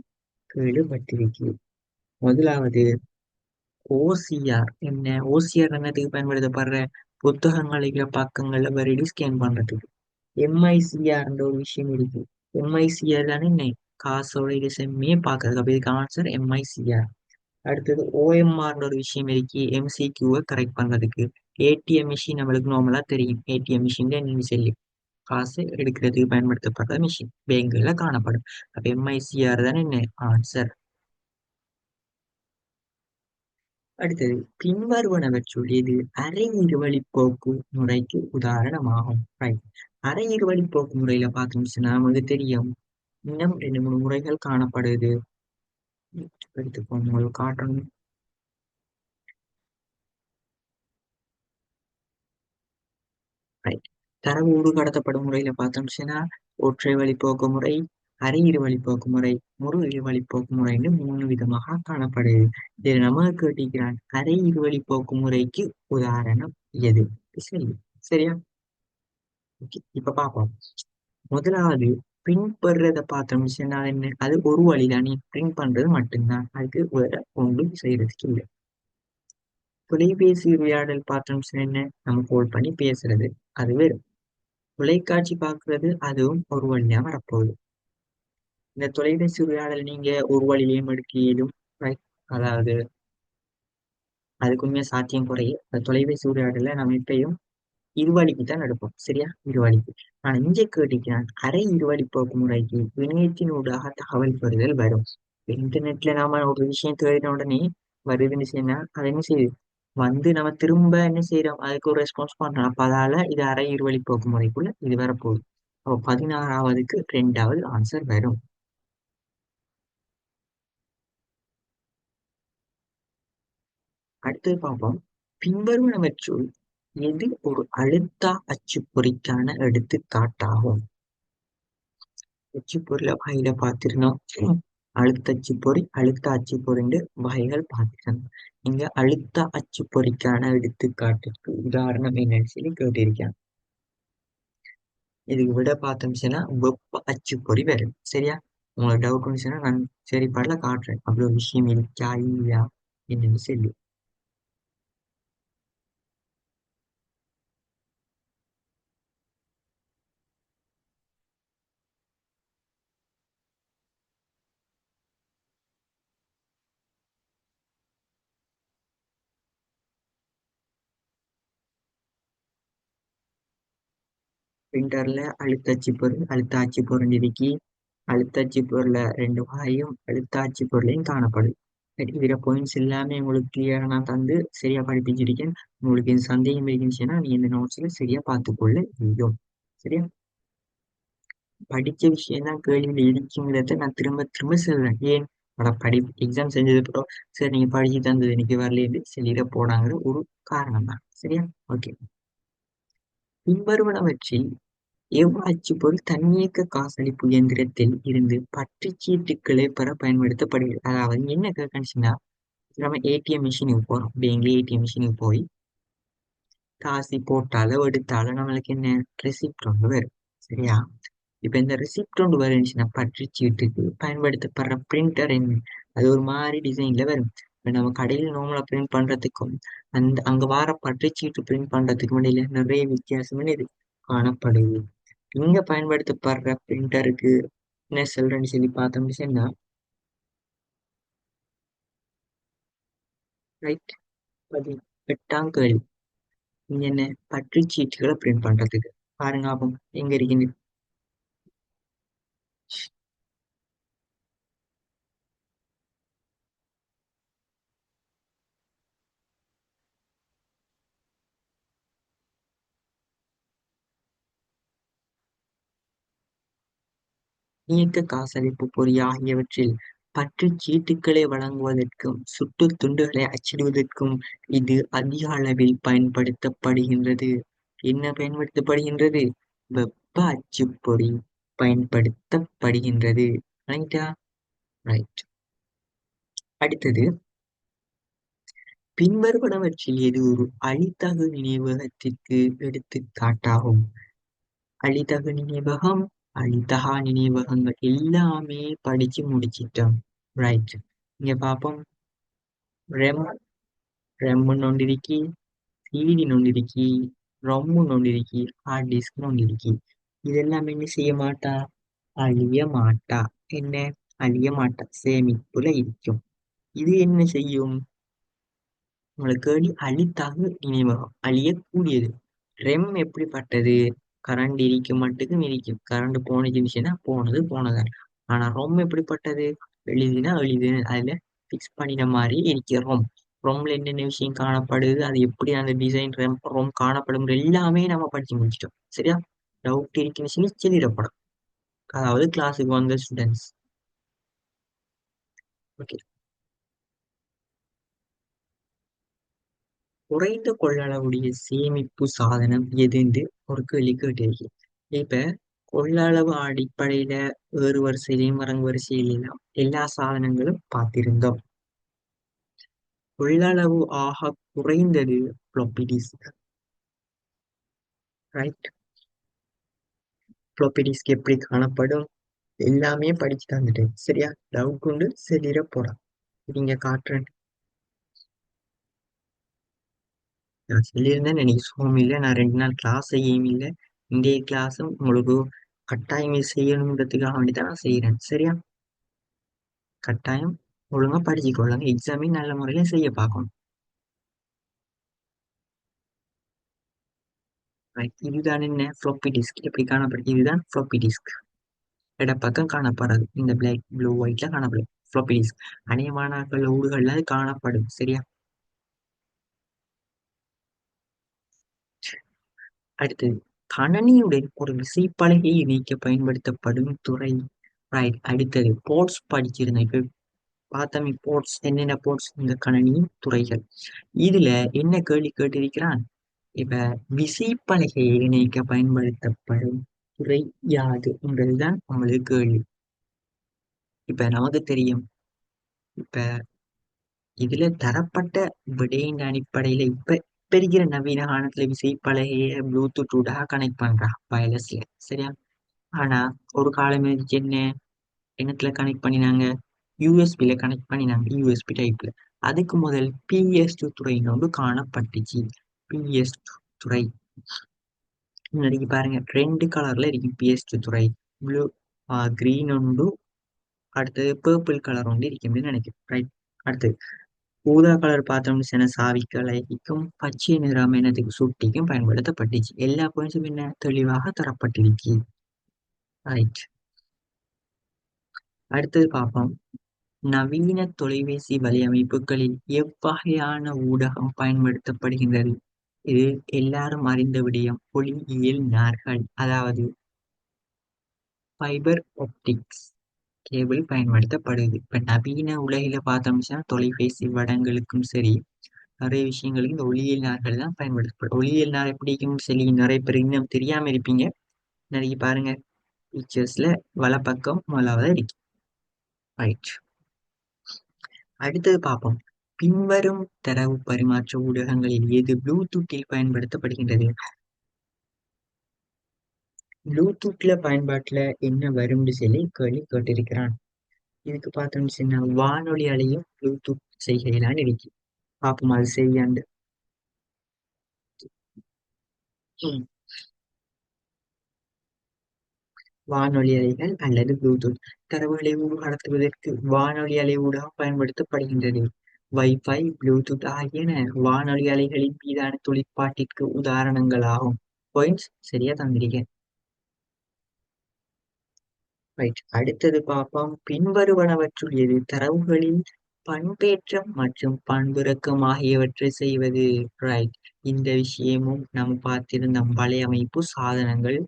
கேள்விப்பட்டிருக்கு. முதலாவது ஓசிஆர். என்ன ஓசிஆர் என்னத்துக்கு பயன்படுத்தப்படுற? புத்தகங்கள் இருக்கிற பக்கங்கள்ல வருடி ஸ்கேன் பண்றதுக்கு. எம்ஐசிஆர்ன்ற ஒரு விஷயம் இருக்கு. எம்ஐசிஆர் தானே என்ன? காசோலை செம்மையை பார்க்கறது. அப்ப இதுக்கு ஆன்சர் எம்ஐசிஆர். அடுத்தது ஓஎம்ஆர்ன்ற ஒரு விஷயம் இருக்கு. எம்சிக்யூவை கரெக்ட் பண்றதுக்கு. ஏடிஎம் மிஷின் நம்மளுக்கு நார்மலா தெரியும். ஏடிஎம் மிஷின் நீங்க சொல்லி காசு எடுக்கிறதுக்கு பயன்படுத்தப்படுற மிஷின் பேங்குல காணப்படும். அப்ப எம்ஐசிஆர் தானே என்ன ஆன்சர். அடுத்தது, பின்வருவனவற்றுள் எது அரை இருவழிப்போக்கு முறைக்கு உதாரணமாகும்? Right. அரை இருவழிப்போக்கு முறையில பார்த்தோம்னா நமக்கு தெரியும் இன்னும் ரெண்டு மூணு முறைகள் காணப்படுது. எடுத்துக்கோங்க உங்களுக்கு காட்டணும். Right. தரவு கடத்தப்படும் முறையில பார்த்தோம்னா ஒற்றை வழிப்போக்கு முறை, அரை இருவழிப்போக்கு முறை, முழு இருவழிப்போக்கு முறைன்னு மூணு விதமாக காணப்படுது. இதில் நம்ம கேட்டிருக்கிறான் அரை இருவழிப்போக்கு முறைக்கு உதாரணம் எது? சரி, சரியா? ஓகே, இப்ப பார்ப்போம். முதலாவது பிரிண்ட் பார்த்தோம்னா என்ன? அது ஒரு வழிதான், நீ பிரிண்ட் பண்றது மட்டும்தான், அதுக்கு வேற ஒன்றும் செய்யறதுக்கு இல்லை. தொலைபேசி உரையாடல் பார்த்தோம்னா என்ன? நம்ம கால் பண்ணி பேசுறது, அது வேறு. தொலைக்காட்சி பார்க்கிறது அதுவும் ஒரு வழியா வரப்போகுது. இந்த தொலைபேசி உரையாடல் நீங்க ஒரு வழியிலையும் எடுக்க இயலும். Right? அதாவது அதுக்கு உண்மையா சாத்தியம் குறைய அந்த தொலைபேசி உரையாடல நம்ம இப்பயும் இருவழிக்கு தான் எடுப்போம். சரியா? இருவழிக்கு. ஆனா இங்க கேட்டிருக்கிறான் அரை இருவழி போக்கு முறைக்கு இணையத்தின் ஊடாக தகவல் பெறுதல் வரும். இன்டர்நெட்ல நாம ஒரு விஷயம் தேடின உடனே வருதுன்னு சொன்னா அது என்ன செய்யுது வந்து நம்ம திரும்ப என்ன செய்யறோம் அதுக்கு ஒரு ரெஸ்பான்ஸ் பண்றோம் அப்ப அதால இது அரை வழி போக்கு முறைக்குள்ள இது வரப்போகுது அப்போ 16வதுக்கு 2வது ஆன்சர் வரும். அடுத்தது பார்ப்போம். பின்வருவனவற்றுள் எது ஒரு அழுத்தா அச்சுப்பொறிக்கான எடுத்துக்காட்டாகும்? அச்சுப்பொறியில வகையில பார்த்திருந்தோம். அழுத்த அச்சுப்பொறி அழுத்த அச்சுப்பொறிண்டு வகைகள் பார்த்திருந்தோம். இங்க அழுத்த அச்சுப்பொறிக்கான எடுத்துக்காட்டுக்கு உதாரணம் என்னன்னு சொல்லி கேட்டிருக்கேன். இதுக்கு விட பார்த்தோம்னா வெப்ப அச்சுப்பொறி வரும். சரியா? உங்களுக்கு டவுட் இருந்துச்சுன்னா நான் சரி படல காட்டுறேன். அப்படி ஒரு விஷயம் இருக்கா இல்லையா என்னன்னு சொல்லி. பிரிண்டர்ல அழுத்த அச்சுப்பொறி அழுத்த அச்சுப்பொறி இருக்கி அழுத்த அச்சுப்பொறில 2 வகையும் அழுத்த அச்சுப்பொறிலையும் காணப்படுது. சரி, இதுல பாயிண்ட்ஸ் எல்லாமே உங்களுக்கு கிளியரா நான் தந்து சரியா படிப்பிச்சிருக்கேன். உங்களுக்கு இந்த சந்தேகம் இருந்துச்சுன்னா நீ இந்த நோட்ஸ்ல சரியா பார்த்துக்கொள்ள முடியும். சரியா? படிச்ச விஷயம் தான் கேள்வியில இருக்குங்கிறத நான் திரும்ப திரும்ப சொல்றேன். ஏன்? எக்ஸாம் செஞ்சது அப்புறம் சரி நீங்க படிச்சு தந்தது எனக்கு வரலேன்னு சொல்லிட போடாங்கிற ஒரு காரணம் தான். சரியா? ஓகே. பின்வருவனவற்றில் எவ்வாட்சிப்பொருள் தன்னியக்க காசளிப்பு இயந்திரத்தில் இருந்து பற்றுச் சீட்டுகளை பெற பயன்படுத்தப்படுகிறது. அதாவது என்ன கேட்கணுச்சுன்னா நம்ம ஏடிஎம் மிஷினுக்கு போறோம். பேங்க்ல ஏடிஎம் மிஷினுக்கு போய் காசு போட்டாலோ எடுத்தாலோ நம்மளுக்கு என்ன ரெசிப்ட் ஒன்று வரும். சரியா? இப்ப இந்த ரெசிப்ட் ஒன்று வருச்சுன்னா பற்றுச்சீட்டுக்கு பயன்படுத்தப்படுற பிரிண்டர் என்ன அது ஒரு மாதிரி டிசைன்ல வரும். இப்ப நம்ம கடையில் நார்மலா பிரிண்ட் பண்றதுக்கும் அங்க வர பற்றுச்சீட்டு பிரிண்ட் பண்றதுக்கும் இடையில நிறைய வித்தியாசம் இது காணப்படுது. இங்க பயன்படுத்தப்படுற பிரிண்டருக்கு என்ன சொல்றேன்னு சொல்லி பார்த்தோம்னு சொன்னா ரைட் 18ஆம் கேள்வி. இங்க என்ன பற்றுச்சீட்டுகளை பிரிண்ட் பண்றதுக்கு பாருங்க ஆகும் எங்க இருக்கீங்க. இயக்க காசளிப்பு பொறி ஆகியவற்றில் பற்றுச் சீட்டுக்களை வழங்குவதற்கும் சுட்டுத் துண்டுகளை அச்சிடுவதற்கும் இது அதிக அளவில் பயன்படுத்தப்படுகின்றது. என்ன பயன்படுத்தப்படுகின்றது? வெப்ப அச்சுப்பொறி பயன்படுத்தப்படுகின்றது. ரைட்டா? ரைட். அடுத்தது பின்வருவனவற்றில் எது ஒரு அழித்தகு நினைவகத்திற்கு எடுத்துக்காட்டாகும்? அழித்தகு நினைவகம், அழித்தகா நினைவகங்கள் எல்லாமே படிச்சு முடிச்சிட்டோம். ரைட். இங்க பாப்போம். ரெம் ரெம்முன்னு ஒன்று இருக்கி, சிடின்னு ஒன்று இருக்கி, ரொம்முன்னு ஒன்று இருக்கி, ஹார்ட் டிஸ்க்னு ஒன்று இருக்கி. இதெல்லாம் என்ன செய்ய மாட்டா? அழிய மாட்டா. என்ன? அழிய மாட்டா. சேமிப்புல இருக்கும். இது என்ன செய்யும்? உங்களுக்கு அழித்தாக நினைவகம் அழியக்கூடியது. ரெம் எப்படிப்பட்டது? கரண்ட் இருக்கும் மட்டுக்கும் இருக்கும். கரண்ட் போனுச்சுன்னா போனது போனதான். ஆனா ரொம் எப்படிப்பட்டது? எழுதினா எழுது அதுல பிக்ஸ் பண்ணின மாதிரி இருக்கு ரொம். ரொம்ல என்னென்ன விஷயம் காணப்படுது அது எப்படி அந்த டிசைன் ரொம் காணப்படும் எல்லாமே நம்ம படிச்சு முடிச்சிட்டோம். சரியா? டவுட் இருக்குன்னு சொல்லி சொல்லிடப்படும். அதாவது கிளாஸுக்கு வந்த ஸ்டூடெண்ட்ஸ். ஓகே. குறைந்த கொள்ளளவுடைய சேமிப்பு சாதனம் எதுன்னு ஒரு கேள்வி கேட்டிருக்கு. இப்ப கொள்ளளவு அடிப்படையில ஏறு வரிசையிலையும் இறங்கு வரிசையிலாம் எல்லா சாதனங்களும் பார்த்திருந்தோம். கொள்ளளவு ஆக குறைந்தது floppy disk. Right. Floppy disk எப்படி காணப்படும் எல்லாமே படிச்சு தந்துட்டேன். சரியா? டவுட் கொண்டு செல்லிட போறான். நீங்க காட்டுறேன். நான் சொல்லியிருந்தேன் எனக்கு சோம் இல்லை நான் 2 நாள் கிளாஸ் செய்யவும் இல்லை. இன்றைய கிளாஸும் உங்களுக்கு கட்டாயம் இது செய்யணுன்றதுக்காக வேண்டி தான் நான் செய்யறேன். சரியா? கட்டாயம் ஒழுங்கா படிச்சுக்கொள்ளுங்க. எக்ஸாமையும் நல்ல முறையில செய்ய பார்க்கணும். Right. இதுதான் என்ன ஃப்ளாப்பி டிஸ்க் எப்படி காணப்படுது? இதுதான் ஃப்ளாப்பி டிஸ்க். இடப்பக்கம் காணப்படுறது இந்த பிளாக் ப்ளூ ஒயிட்ல காணப்படுது. Floppy disk. அநேகமான ஊடுகள்ல அது காணப்படும். சரியா? அடுத்தது, கணனியுடன் ஒரு விசைப்பலகையை இணைக்க பயன்படுத்தப்படும் துறை. ரைட். அடுத்தது, போர்ட்ஸ் படிச்சிருந்தேன். இப்ப பார்த்தோமே போர்ட்ஸ், என்னென்ன போர்ட்ஸ், இந்த கணனியின் துறைகள். இதுல என்ன கேள்வி கேட்டிருக்கிறான்? இப்ப விசைப்பலகையை இணைக்க பயன்படுத்தப்படும் துறை யாது என்பதுதான் உங்களுக்கு கேள்வி. இப்ப நமக்கு தெரியும். இப்ப இதுல தரப்பட்ட விடையின் அடிப்படையில இப்ப இருக்கிற நவீன காலத்துல விசைப்பலகையை ப்ளூடூத் ஊடாக கனெக்ட் பண்றா வயர்லெஸ்ல. சரியா? ஆனா ஒரு காலம் இருந்துச்சு, என்னத்துல கனெக்ட் பண்ணினாங்க? யூஎஸ்பில கனெக்ட் பண்ணினாங்க, யூஎஸ்பி டைப்ல. அதுக்கு முதல் பிஎஸ்2 துறைன்னு ஒன்று காணப்பட்டுச்சு. பிஎஸ்2 துறை இன்னைக்கு பாருங்க, ரெண்டு கலர்ல இருக்கு பிஎஸ்2 துறை. ப்ளூ, கிரீன் ஒன்று, அடுத்தது பர்பிள் கலர் ஒன்று இருக்கு அப்படின்னு நினைக்கிறேன். ரைட். அடுத்து ஊதா கலர் பார்த்தோம்னு சொன்ன சாவிக்கலைக்கும் பச்சை நிறம் எனதுக்கு சுட்டிக்கும் பயன்படுத்தப்பட்டுச்சு. எல்லா பாயிண்ட்ஸும் என்ன தெளிவாக தரப்பட்டிருக்கு. ரைட். அடுத்தது பார்ப்போம். நவீன தொலைபேசி வலையமைப்புகளில் எவ்வகையான ஊடகம் பயன்படுத்தப்படுகின்றது? இது எல்லாரும் அறிந்த விடயம், ஒளியியல் நார்கள், அதாவது ஃபைபர் ஆப்டிக்ஸ் கேபிள் பயன்படுத்தப்படுது. இப்ப நவீன உலகில பார்த்தோம்னா தொலைபேசி வடங்களுக்கும் சரி, நிறைய விஷயங்களுக்கு இந்த ஒளியியல் நார்கள் தான் பயன்படுத்தப்படும். ஒளியியல் நார் எப்படிக்கும் சரி, நிறைய பேர் இன்னும் தெரியாம இருப்பீங்க. நிறைய பாருங்க, பிக்சர்ஸ்ல வலப்பக்கம் முதலாவது இருக்கு. ரைட். அடுத்தது பார்ப்போம். பின்வரும் தரவு பரிமாற்ற ஊடகங்களில் எது ப்ளூடூத்தில் பயன்படுத்தப்படுகின்றது? ப்ளூடூத்ல பயன்பாட்டுல என்ன வரும்னு சொல்லி கேள்வி கேட்டிருக்கிறான். இதுக்கு பார்த்தோம்னு சொன்னா வானொலி அலையும் ப்ளூடூத் செய்கையிலான இருக்கு. பார்ப்போம் அது சரியாண்டு. ம். வானொலி அலைகள் அல்லது ப்ளூடூத் தரவுகளை கடத்துவதற்கு வானொலி அலை ஊடகம் பயன்படுத்தப்படுகின்றது. வைஃபை, ப்ளூடூத் ஆகியன வானொலி அலைகளின் மீதான தொழிற்பாட்டிற்கு உதாரணங்களாகும். பாயிண்ட்ஸ் சரியா தந்திருக்கேன். ரைட். அடுத்தது பார்ப்போம். பின்வருவனவற்றுள் எது தரவுகளின் பண்பேற்றம் மற்றும் பண்பிறக்கம் ஆகியவற்றை செய்வது? ரைட். இந்த விஷயமும் நாம் பார்த்திருந்தோம் வலையமைப்பு சாதனங்கள்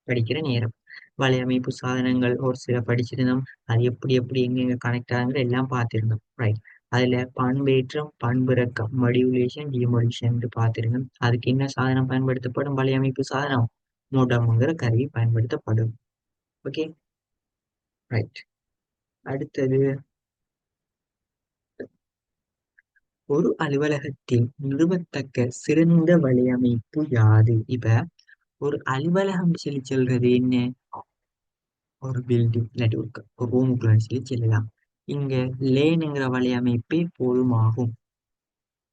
படிக்கிற நேரம். வலையமைப்பு சாதனங்கள் ஒரு சில படிச்சிருந்தோம். அது எப்படி எப்படி எங்க கனெக்ட் ஆகுங்கிற எல்லாம் பார்த்திருந்தோம். ரைட். அதுல பண்பேற்றம், பண்பிறக்கம், மடியுலேஷன், டிமோலேஷன் பார்த்திருந்தோம். அதுக்கு என்ன சாதனம் பயன்படுத்தப்படும்? வலையமைப்பு சாதனம் மோடம்ங்கிற கருவி பயன்படுத்தப்படும். ஓகே. ரைட். அடுத்தது, ஒரு அலுவலகத்தில் நிறுவத்தக்க சிறந்த வலையமைப்பு யாது? இப்ப ஒரு அலுவலகம் சொல்லி சொல்றது என்ன? ஒரு பில்டிங் இல்லாட்டி ஒரு ரூமுக்குள்ள சொல்லி சொல்லலாம். இங்க லேனுங்கிற வலையமைப்பே போதுமாகும்.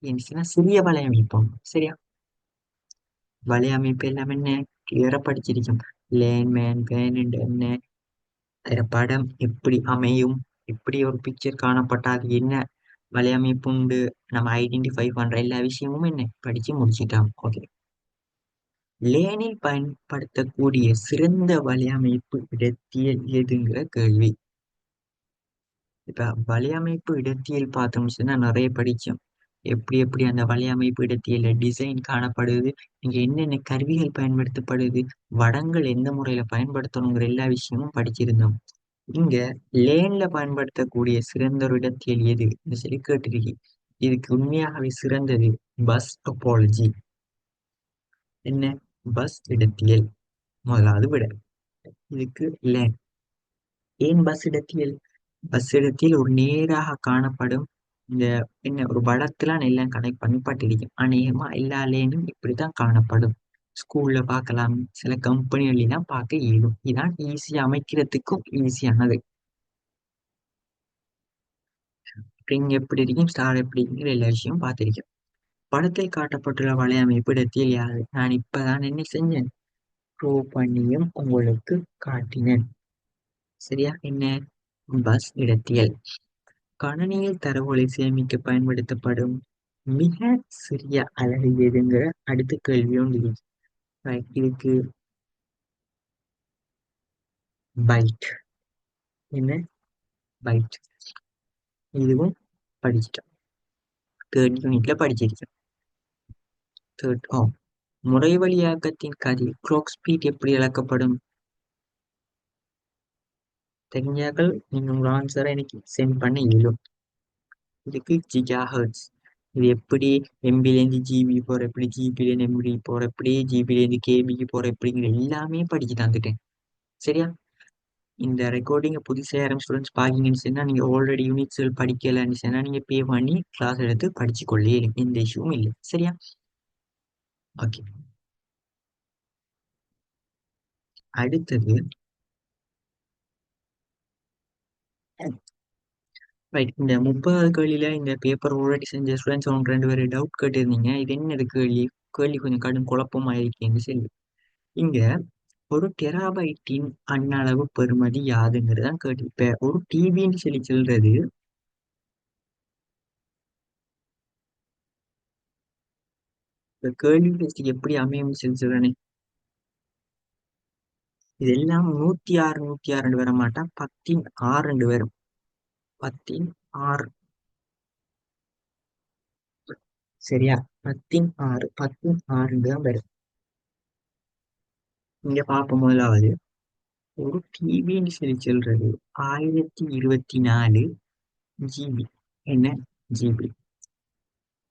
ஏன்னு சிறிய வலையமைப்போம். சரியா? வலையமைப்பு எல்லாம் என்ன கிளியரா படிச்சிருக்கோம். லேன், மேன், வேன் என்ன, அதுல படம் எப்படி அமையும், எப்படி ஒரு பிக்சர் காணப்பட்டால் என்ன வலையமைப்பு உண்டு, நம்ம ஐடென்டிஃபை பண்ற எல்லா விஷயமும் என்ன படிச்சு முடிச்சிட்டோம். ஓகே. லேனில் பயன்படுத்தக்கூடிய சிறந்த வலையமைப்பு இடத்தியல் எதுங்கிற கேள்வி. இப்ப வலையமைப்பு இடத்தியல் பார்த்தோம்னு சொன்னா நிறைய படிச்சோம். எப்படி எப்படி அந்த வலையமைப்பு இடத்தியல டிசைன் காணப்படுது, இங்க என்னென்ன கருவிகள் பயன்படுத்தப்படுது, வடங்கள் எந்த முறையில பயன்படுத்தணுங்கிற எல்லா விஷயமும் படிச்சிருந்தோம். இங்க லேன்ல பயன்படுத்தக்கூடிய சிறந்த ஒரு இடத்தியல் எது சொல்லி கேட்டிருக்கி. இதுக்கு உண்மையாகவே சிறந்தது பஸ் டொபாலஜி. என்ன? பஸ் இடத்தியல் முதலாவது விட. இதுக்கு லேன். ஏன் பஸ் இடத்தியல்? பஸ் இடத்தில் ஒரு நேராக காணப்படும் இந்த என்ன ஒரு வடத்துல எல்லாம் கனெக்ட் பண்ணி பட்டிருக்கும். அநேகமா எல்லா லேனும் இப்படித்தான் காணப்படும். ஸ்கூல்ல பார்க்கலாம், சில கம்பெனிகள் எல்லாம் பார்க்க இயலும். இதான் ஈஸியா அமைக்கிறதுக்கும் ஈஸியானது. ஸ்ப்ரிங் எப்படி இருக்கும், ஸ்டார் எப்படி இருக்குங்கிற எல்லா விஷயமும் பார்த்திருக்கேன். படத்தில் காட்டப்பட்டுள்ள வலையமைப்பு இடத்தில் யாரு? நான் இப்பதான் என்ன செஞ்சேன், ப்ரூ பண்ணியும் உங்களுக்கு காட்டினேன். சரியா? என்ன? பஸ் இடத்தியல். கணனியில் தரவுகளை சேமிக்க பயன்படுத்தப்படும் மிக சிறிய அலகு எதுங்கிற அடுத்த கேள்வி ஒன்று இருக்கு. Right. இதுக்கு பைட். என்ன? ரைட். இதுவும் படிச்சிட்டோம். தேர்ட் யூனிட்ல படிச்சிருக்கேன். தேர்ட் முறை வழியாக்கத்தின் கதி கிளாக் ஸ்பீட் எப்படி அளக்கப்படும்? தெரிஞ்சாக்கள் நீங்க உங்க ஆன்சரை எனக்கு சென்ட் பண்ண இயலும். இதுக்கு ஜிகா ஹெர்ட்ஸ். இது எப்படி எம்பிலேருந்து ஜிபி போற எப்படி, ஜிபிலேருந்து எம்பி போற எப்படி, ஜிபிலேருந்து கேபிக்கு போற எப்படிங்கிற எல்லாமே படிச்சு தந்துட்டேன். சரியா? இந்த ரெக்கார்டிங்கை புதுசாக யாரும் ஸ்டூடெண்ட்ஸ் பார்க்கிங்கன்னு சொன்னா நீங்க ஆல்ரெடி யூனிட்ஸ்கள் படிக்கலன்னு சொன்னா நீங்க பே பண்ணி கிளாஸ் எடுத்து படிச்சு கொள்ளே, எந்த இஷ்யூவும் இல்லை. சரியா? ஓகே. அடுத்தது ரைட். இந்த 30வது கேள்வியில இந்த பேப்பர் ஆல்ரெடி செஞ்ச ஸ்டூடெண்ட்ஸ் ஒன்று ரெண்டு பேர் டவுட் கேட்டிருந்தீங்க. இது என்னது கேள்வி? கேள்வி கொஞ்சம் கடும் குழப்பமா இருக்கேன்னு சொல்லி. இங்க ஒரு டெராபைட்டின் அண்ணளவு பெறுமதி யாதுங்கிறதான் கேள்வி. இப்ப ஒரு டிபின்னு சொல்லி சொல்றது, இந்த கேள்வி டெஸ்ட் எப்படி அமையும் சொல்லி சொல்றேனே, இதெல்லாம் 106 வர மாட்டா, 10 6 வரும். 10 6. சரியா? 10 6 தான் வரும். இங்க பார்ப்போம். முதலாவது ஒரு டிபின்னு சொல்லி சொல்றது 1024 ஜிபி. என்ன ஜிபி?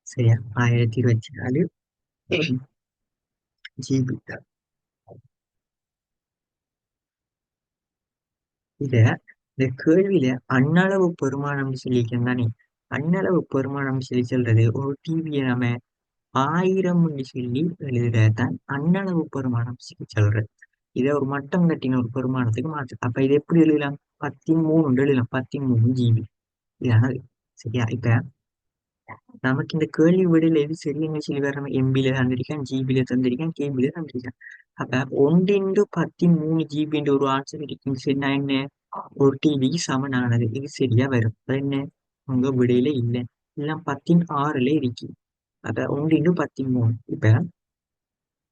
சரியா? 1024 ஜிபி. இத இந்த கேள்வியில அண்ணளவு பெருமானம் சொல்லியிருக்கேன் தானே. அண்ணளவு பெருமானம் சொல்லி சொல்றது ஒரு டிவியை நம்ம 1000 சொல்லி எழுதுறதான் அண்ணளவு பெருமானம் சொல்லி சொல்றது. இதை ஒரு மட்டம் கட்டின ஒரு பெருமானத்துக்கு மாற்று. அப்ப இது எப்படி எழுதலாம்? 13 எழுதலாம். 13 ஜிபி. இதானது. சரியா? இப்ப நமக்கு இந்த கேள்வி விடையில எது சரின்னு சொல்லி வர, எம்பில தந்திருக்கேன், ஜிபில தந்திருக்கேன், கேபில தந்திருக்கேன். அப்ப 1 × 13 ஜிபின்ற ஒரு ஆன்சர் இருக்குன்னு சொன்னா என்ன? ஒரு டிவிக்கு சமனானது. இது சரியா வரும். அது என்ன? உங்க விடையில இல்லை. எல்லாம் 10 6 இருக்கு. அப்ப 1 × 13. இப்ப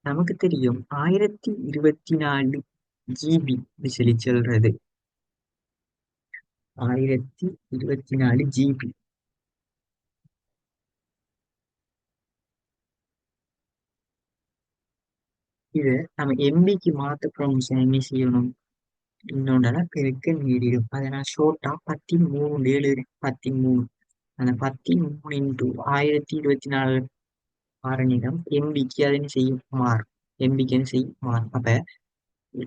நமக்கு தெரியும் 1024 ஜிபி சொல்லி சொல்றது. 1024 ஜிபி. இத நம்ம எம்பிக்கு மாத்த ப்ரொமோஷன் என்ன செய்யணும்? இன்னொன்றா பெருக்க நீடிடும். அதை நான் ஷோர்ட்டா 13 13. அந்த 13 × 1024 ஆரணிடம் எம்பிக்கு அதனை செய்யும் மாறும். எம்பிக்கு செய்யும் மாறும். அப்ப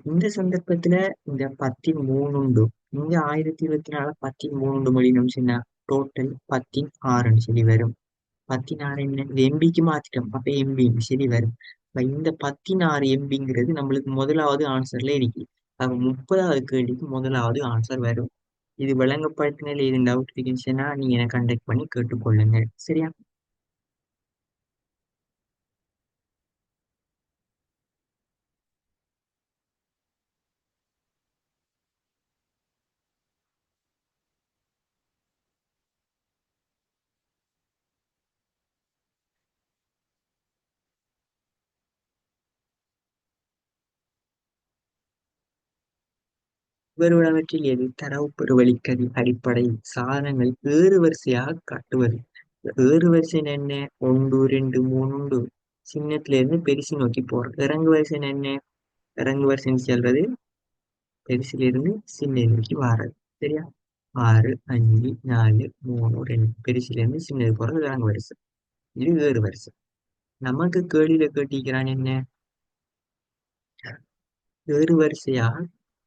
இந்த சந்தர்ப்பத்துல இந்த 13 இங்க 1024 13 மொழியும் சொன்னா டோட்டல் 16 சொல்லி வரும். 16 என்ன? இது எம்பிக்கு மாத்திட்டோம். அப்ப எம்பி சரி வரும். அப்ப இந்த 16 எம்பிங்கிறது நம்மளுக்கு முதலாவது ஆன்சர்ல இருக்கு. அப்ப 30வது கேள்விக்கு முதலாவது ஆன்சர் வரும். இது விளங்கப்படுத்தினால இது டவுட் இருந்துச்சுன்னா நீங்க எனக்கு கண்டக்ட் பண்ணி கேட்டுக்கொள்ளுங்க. சரியா? இவருள்ளவற்றில் எது தரவு பெருவழிக்கதி அடிப்படை சாதனங்கள் ஏறுவரிசையாக காட்டுவது? ஏறுவரிசை என்ன? 1 2 3 உண்டு. சின்னத்துல இருந்து பெருசு நோக்கி போறது. இறங்கு வரிசை என்ன? இறங்கு வரிசைன்னு சொல்றது பெருசுல இருந்து சின்ன நோக்கி வாரது. சரியா? 6 5 4 3 2 பெருசுல இருந்து சின்னது போறது இறங்கு வரிசை. இது ஏறு வரிசை. நமக்கு கேள்வியில கேட்டிருக்கிறான் என்ன? ஏறு வரிசையாக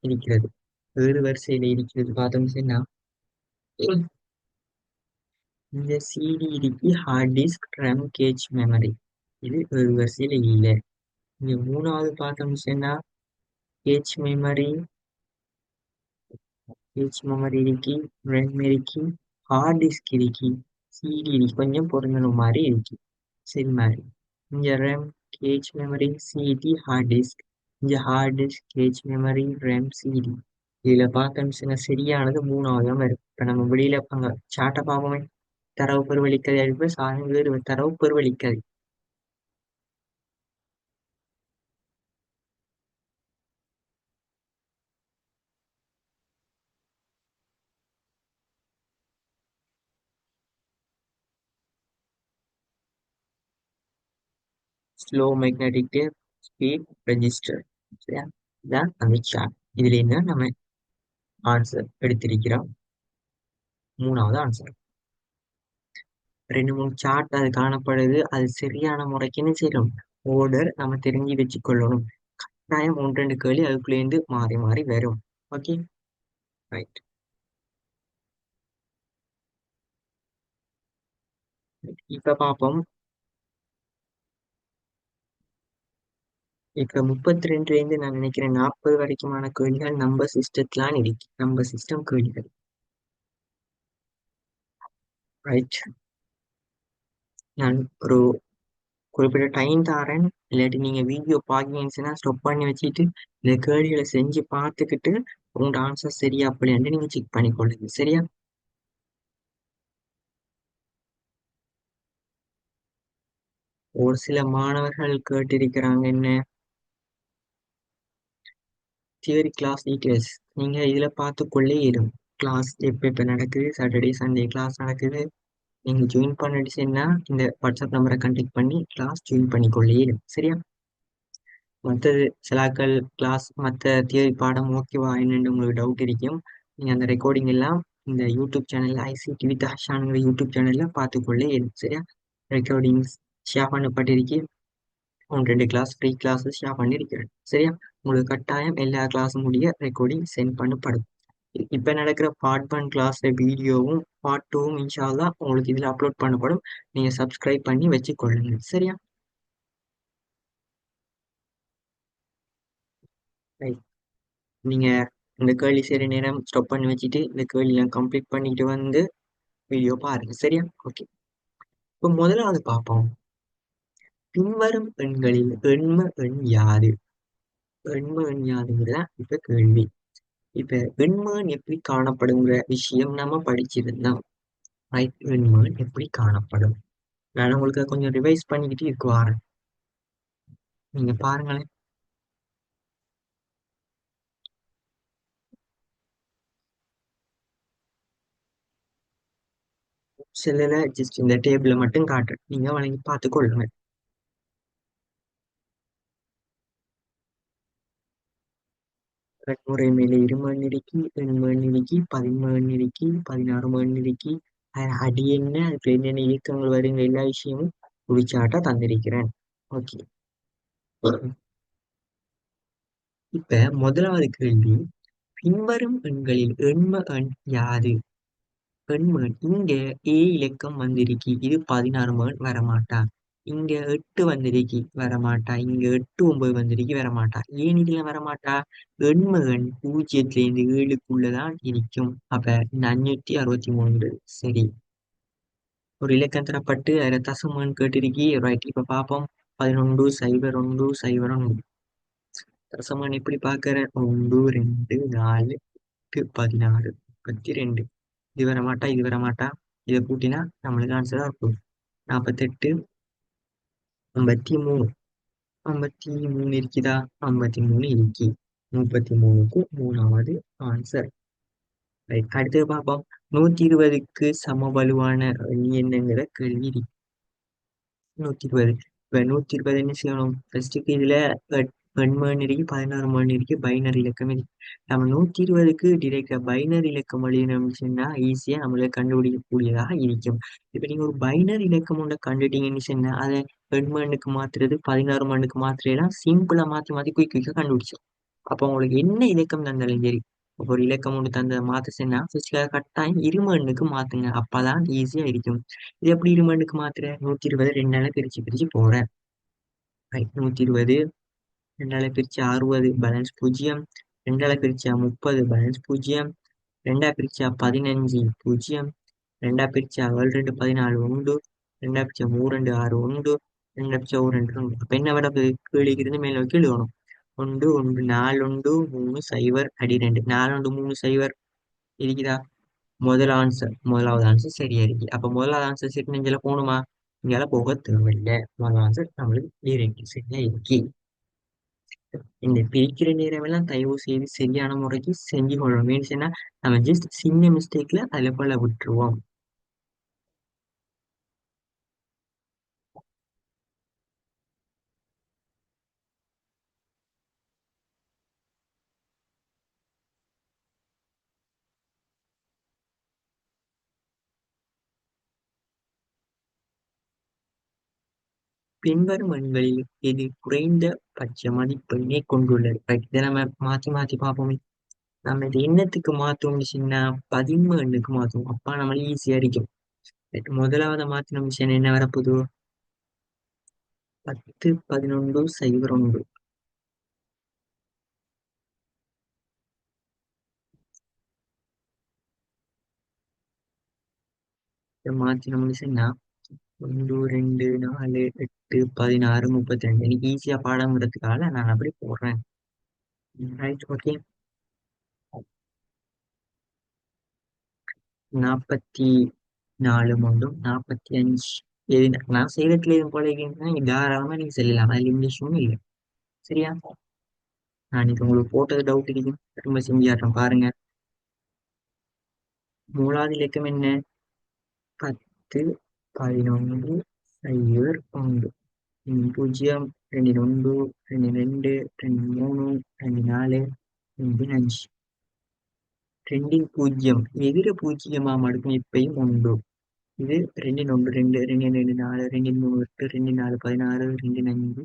இருக்கிறது. ஏறு வரிசையில இருக்கிறது பார்த்தோம் சொன்னா இந்த சிடி இருக்கு, hard disk, RAM, cache memory. இது ஒரு வரிசையில இல்லை. இங்க மூணாவது பார்த்தோம்னு சொன்னா கேச் மெமரி, இருக்கு, ரேம் இருக்கு, ஹார்ட் டிஸ்க் இருக்கு, சிடி இருக்கு. கொஞ்சம் பொருந்தணும் மாதிரி இருக்கு. சரி மாதிரி. இங்க RAM, cache memory, CD, hard disk. இங்க hard disk, cache memory, RAM, CD. இதுல பார்த்தோம்னு சொன்னா சரியானது மூணாவது தான் வரும். இப்ப நம்ம வெளியில அங்க சாட்டை பார்ப்போமே. தரவு பெருவழிக்கதை அடிப்படை சாதனம் வேறு தரவு பெருவழிக்கதை. Slow magnetic tape, speed register. சரியா? இதான் அந்த சார்ட். இதுல என்ன நம்ம ஆன்சர் எடுத்திருக்கிறோம்? மூணாவது ஆன்சர். ரெண்டு மூணு சார்ட் அது காணப்படுது. அது சரியான முறைக்குன்னு செய்யணும். ஓர்டர் நம்ம தெரிஞ்சு வச்சுக்கொள்ளணும். கட்டாயம் ஒன்று ரெண்டு கேள்வி அதுக்குள்ளேருந்து மாறி மாறி வரும். Okay, right. இப்ப பார்ப்போம். இப்ப 32 இருந்து நான் நினைக்கிறேன் 40 வரைக்குமான கேள்விகள் நம்ம சிஸ்டத்துலாம் இருக்கு. நம்ம சிஸ்டம் கேள்விகள். ரைட். நான் ஒரு குறிப்பிட்ட டைம் தாரேன். இல்லாட்டி நீங்க வீடியோ பாக்கீங்கன்னா ஸ்டாப் பண்ணி வச்சுட்டு இந்த கேள்விகளை செஞ்சு பார்த்துக்கிட்டு உங்களோட ஆன்சர் சரியா அப்படின்ட்டு நீங்க செக் பண்ணிக்கொள்ளுங்க. சரியா? ஒரு சில மாணவர்கள் கேட்டிருக்கிறாங்க என்ன, தியரி கிளாஸ் டீட்டெயில்ஸ் நீங்க இதுல பார்த்துக்கொள்ளே இரும். கிளாஸ் எப்ப எப்ப நடக்குது, சாட்டர்டே சண்டே கிளாஸ் நடக்குது. நீங்க ஜாயின் பண்ணிடுச்சுன்னா இந்த வாட்ஸ்அப் நம்பரை கான்டாக்ட் பண்ணி கிளாஸ் ஜாயின் பண்ணிக்கொள்ளே இரும். சரியா? மற்றது சிலாக்கள் கிளாஸ் மற்ற தியரி பாடம் ஓகேவா என்னன்னு உங்களுக்கு டவுட் இருக்கும். நீங்க அந்த ரெக்கார்டிங் எல்லாம் இந்த யூடியூப் சேனல்ல ஐசிடி வித் ஹர்ஷாங்கிற யூடியூப் சேனல்ல பார்த்துக்கொள்ளே இரும். சரியா? ரெக்கார்டிங்ஸ் ஷேர் பண்ணப்பட்டிருக்கு. ஒன்று ரெண்டு கிளாஸ் ஃப்ரீ கிளாஸஸ் ஷேர் பண்ணியிருக்கிறேன். சரியா? உங்களுக்கு கட்டாயம் எல்லா கிளாஸும் முடிய ரெக்கார்டிங் சென்ட் பண்ணப்படும். இப்ப நடக்கிற பார்ட் ஒன் கிளாஸ் வீடியோவும் பார்ட் டூவும் இன்ஷால்லா உங்களுக்கு இதுல அப்லோட் பண்ணப்படும். நீங்க சப்ஸ்கிரைப் பண்ணி வச்சுக்கொள்ளுங்க. சரியா? ரைட். நீங்க இந்த கேள்வி சரி நேரம் ஸ்டாப் பண்ணி வச்சுட்டு இந்த கேள்வியை கம்ப்ளீட் பண்ணிட்டு வந்து வீடியோ பாருங்க. சரியா? ஓகே. இப்போ முதலாவது பார்ப்போம். பின்வரும் எண்களில் எண்ம எண் யாது? எண்ம எண் யாதுங்கிறத இப்ப கேள்வி. இப்ப எண்ம எப்படி காணப்படுங்கிற விஷயம் நம்ம படிச்சிருந்தோம். ரைட். எண்ம எப்படி காணப்படும்? நான் உங்களுக்கு கொஞ்சம் ரிவைஸ் பண்ணிக்கிட்டு இருக்கு வாரேன். நீங்க பாருங்களேன். செல்லுல ஜஸ்ட் இந்த டேபிள மட்டும் காட்டுறேன். நீங்க வழங்கி பார்த்து கொள்ளுங்க. முறை மேலே இருமண் இடுக்கி, எண்மண் இடுக்கி, பதின்மண் இடுக்கி, 16 மண் இடுக்கி, அடி என்ன, அதுக்கு என்னென்ன இயக்கங்கள் வருங்க எல்லா விஷயமும் குறிச்சாட்டா தந்திருக்கிறேன். ஓகே. இப்ப முதலாவது கேள்வி, பின்வரும் எண்களில் எண்ம எண் யாது? எண்மண் இங்க இலக்கம் வந்திருக்கு. இது 16 மண் வரமாட்டா. இங்க 8 வந்திருக்கு வரமாட்டா. இங்க 8 9 வந்திருக்கு வரமாட்டா. ஏன் இதுல வரமாட்டா? எண்மகன் 0ல இருந்து 7க்குள்ளதான் இருக்கும். அப்ப இந்த 563 சரி. ஒரு இலக்கம் தரப்பட்டு அதுல தசமன் கேட்டிருக்கி. ரைட். இப்ப பார்ப்போம். 11 0 1 0 1. தசமன் எப்படி பார்க்கிற? 1 2 4 8 16 32. இது வரமாட்டா, இது வரமாட்டா. இதை கூட்டினா நம்மளுக்கு ஆன்சரா இருக்கும். 48 53. 53 இருக்குதா? 53 இருக்கு. 33க்கு மூணாவது ஆன்சர். ரைட். அடுத்து பார்ப்போம். 120க்கு சம வலுவான எண் என்னங்கிற கேள்வி இருக்கு. 120. இப்ப 120 என்ன செய்யணும்? ஃபர்ஸ்ட்டுக்கு இதுல எண்மண் இருக்கு, 16 மணி இருக்கு, பைனரி இலக்கம் இருக்கு. நம்ம 120க்கு டிரெக்டா பைனரி இலக்கம் எழுதினோம்னு ஈஸியா நம்மளுக்கு கண்டுபிடிக்கக்கூடியதாக இருக்கும். இப்ப நீங்க ஒரு பைனரி இலக்கம் ஒண்ணு கண்டுட்டீங்கன்னு சொன்னா அதை எண்மண்ணுக்கு மாத்துறது 16 மண்ணுக்கு மாத்திரையெல்லாம் சிம்பிளா மாத்தி மாத்தி குயிக்கா கண்டுபிடிச்சோம். அப்ப உங்களுக்கு என்ன இலக்கம் தந்தாலும் சரி, ஒரு இலக்கம் ஒன்று தந்த மாத்த சொன்னா கட்டாயம் இருமண்ணுக்கு மாத்துங்க. அப்பதான் ஈஸியா இருக்கும். இது எப்படி இருமண்ணுக்கு மாத்துற? 120 ரெண்டால பிரிச்சு பிரிச்சு போறேன். ரைட். 120 ரெண்டால பிரிச்சு 60 பேலன்ஸ் 0. ரெண்டால பிரிச்சா 30 பேலன்ஸ் 0. ரெண்டா பிரிச்சா 15 0. ரெண்டா பிரிச்சா 7 2 14 உண்டு. ரெண்டா பிரிச்சா 3 2 6 உண்டு. ரெண்டா பிரிச்சா 1 2 உண்டு. அப்ப என்ன விட கீழே இருந்து மேல நோக்கி எழுதணும். ஒன்று ஒன்று 4 உண்டு 3 0 அடி 2 4 உண்டு 3 0 இருக்குதா? முதலாவது ஆன்சர் சரியா இருக்கு. அப்ப முதலாவது ஆன்சர் சரி நெஞ்சில போகணுமா? இங்கால போக தேவையில்லை. முதல் ஆன்சர் நம்மளுக்கு இருக்கு. சரியா இருக்கு. இந்த பிரிக்கிற நேரம் எல்லாம் தயவு செய்து சரியான முறைக்கு செஞ்சு கொள்ளணும். மீன்ஸ் நம்ம ஜஸ்ட் சின்ன மிஸ்டேக்ல அதுல போல விட்டுருவோம். பின்வரும் எண்களில் இது குறைந்த பட்ச மதிப்பெண்ணை கொண்டுள்ளது. ரைட், இதை நம்ம மாத்தி மாத்தி பார்ப்போமே. நம்ம இது என்னத்துக்கு மாத்தோம்னு சொன்னா 13க்கு மாத்துவோம். அப்ப நம்மள ஈஸியா இருக்கும். ரைட், முதலாவது மாத்தின விஷயம் என்ன வரப்போகுது? 10, 11, 01. இதை மாத்தினோம்னு சொன்னா 1, 2, 4, 8, 16, 32. எனக்கு ஈஸியா பாடம்ங்கிறதுக்காக நான் அப்படி போடுறேன். Right, okay. 44 உண்டும் 45. எது நான் செய்யறதுல எதுவும் போல இருக்கீங்கன்னா நீங்க தாராளமா நீங்க சொல்லலாம். அதுல இங்கிலீஷும் இல்லை. சரியா? நான் இது உங்களுக்கு போட்டது டவுட் இருக்கு. திரும்ப செஞ்சாட்டம் பாருங்க. மூலாவது இலக்கம் என்ன? 10, 11, 01. 0, 2, 1, 2, 2, 2, 3, 2, 4, 2, 5. 2 பூஜ்ஜியம் எதிர பூஜ்ஜியமா மடுக்கும் இப்பயும் உண்டு. இது 2 1 2 2 2 4 2 3 8 2 4 16 2 5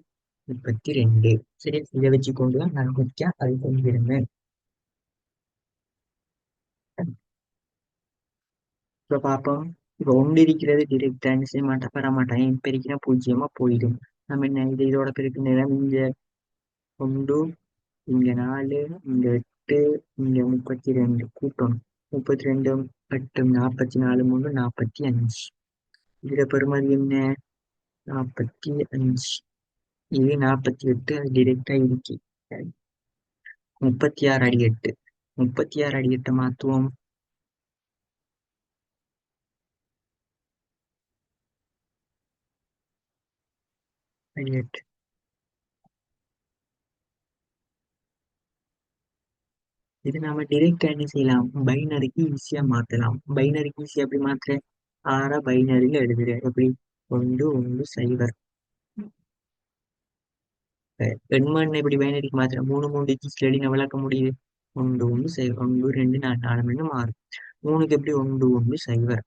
32. சரி, இதை வச்சுக்கொண்டு தான் நான் குடிக்க அது கொண்டிருந்தேன். இப்ப பார்ப்போம். இப்ப ஒன்று இருக்கிறது டிரெக்டா என்ன செய்ய மாட்டேன், பெற மாட்டேன். என் பெருக்கினா பூஜ்ஜியமா போயிடும். நம்ம என்ன இது இதோட பெருக்கு நேரம் இங்க 1, இங்க 4, இங்க 8, இங்க 32 கூட்டணும். 32 8 44 3 45. இதுல பெருமதி என்ன? 45. இது 48. அது டிரெக்டா இருக்கு. 36 அடி 8. 36 அடி 8 மாத்துவோம். அடி 8. இது நாம டிரெக்டா என்ன செய்யலாம்? பைனரிக்கு ஈஸியா மாத்தலாம். பைனரிக்கு ஈஸியா எப்படி மாத்துற? 6 பைனரியில எழுதுற. எப்படி? 1 1 0. எண்மண் எப்படி பைனரிக்கு மாத்துற? 3 3 டிஜிட்ல எழுதி விளக்க முடியுது. 1 1 0 1 2 4 4 மணி மாறும். 3க்கு எப்படி? 1 1 0.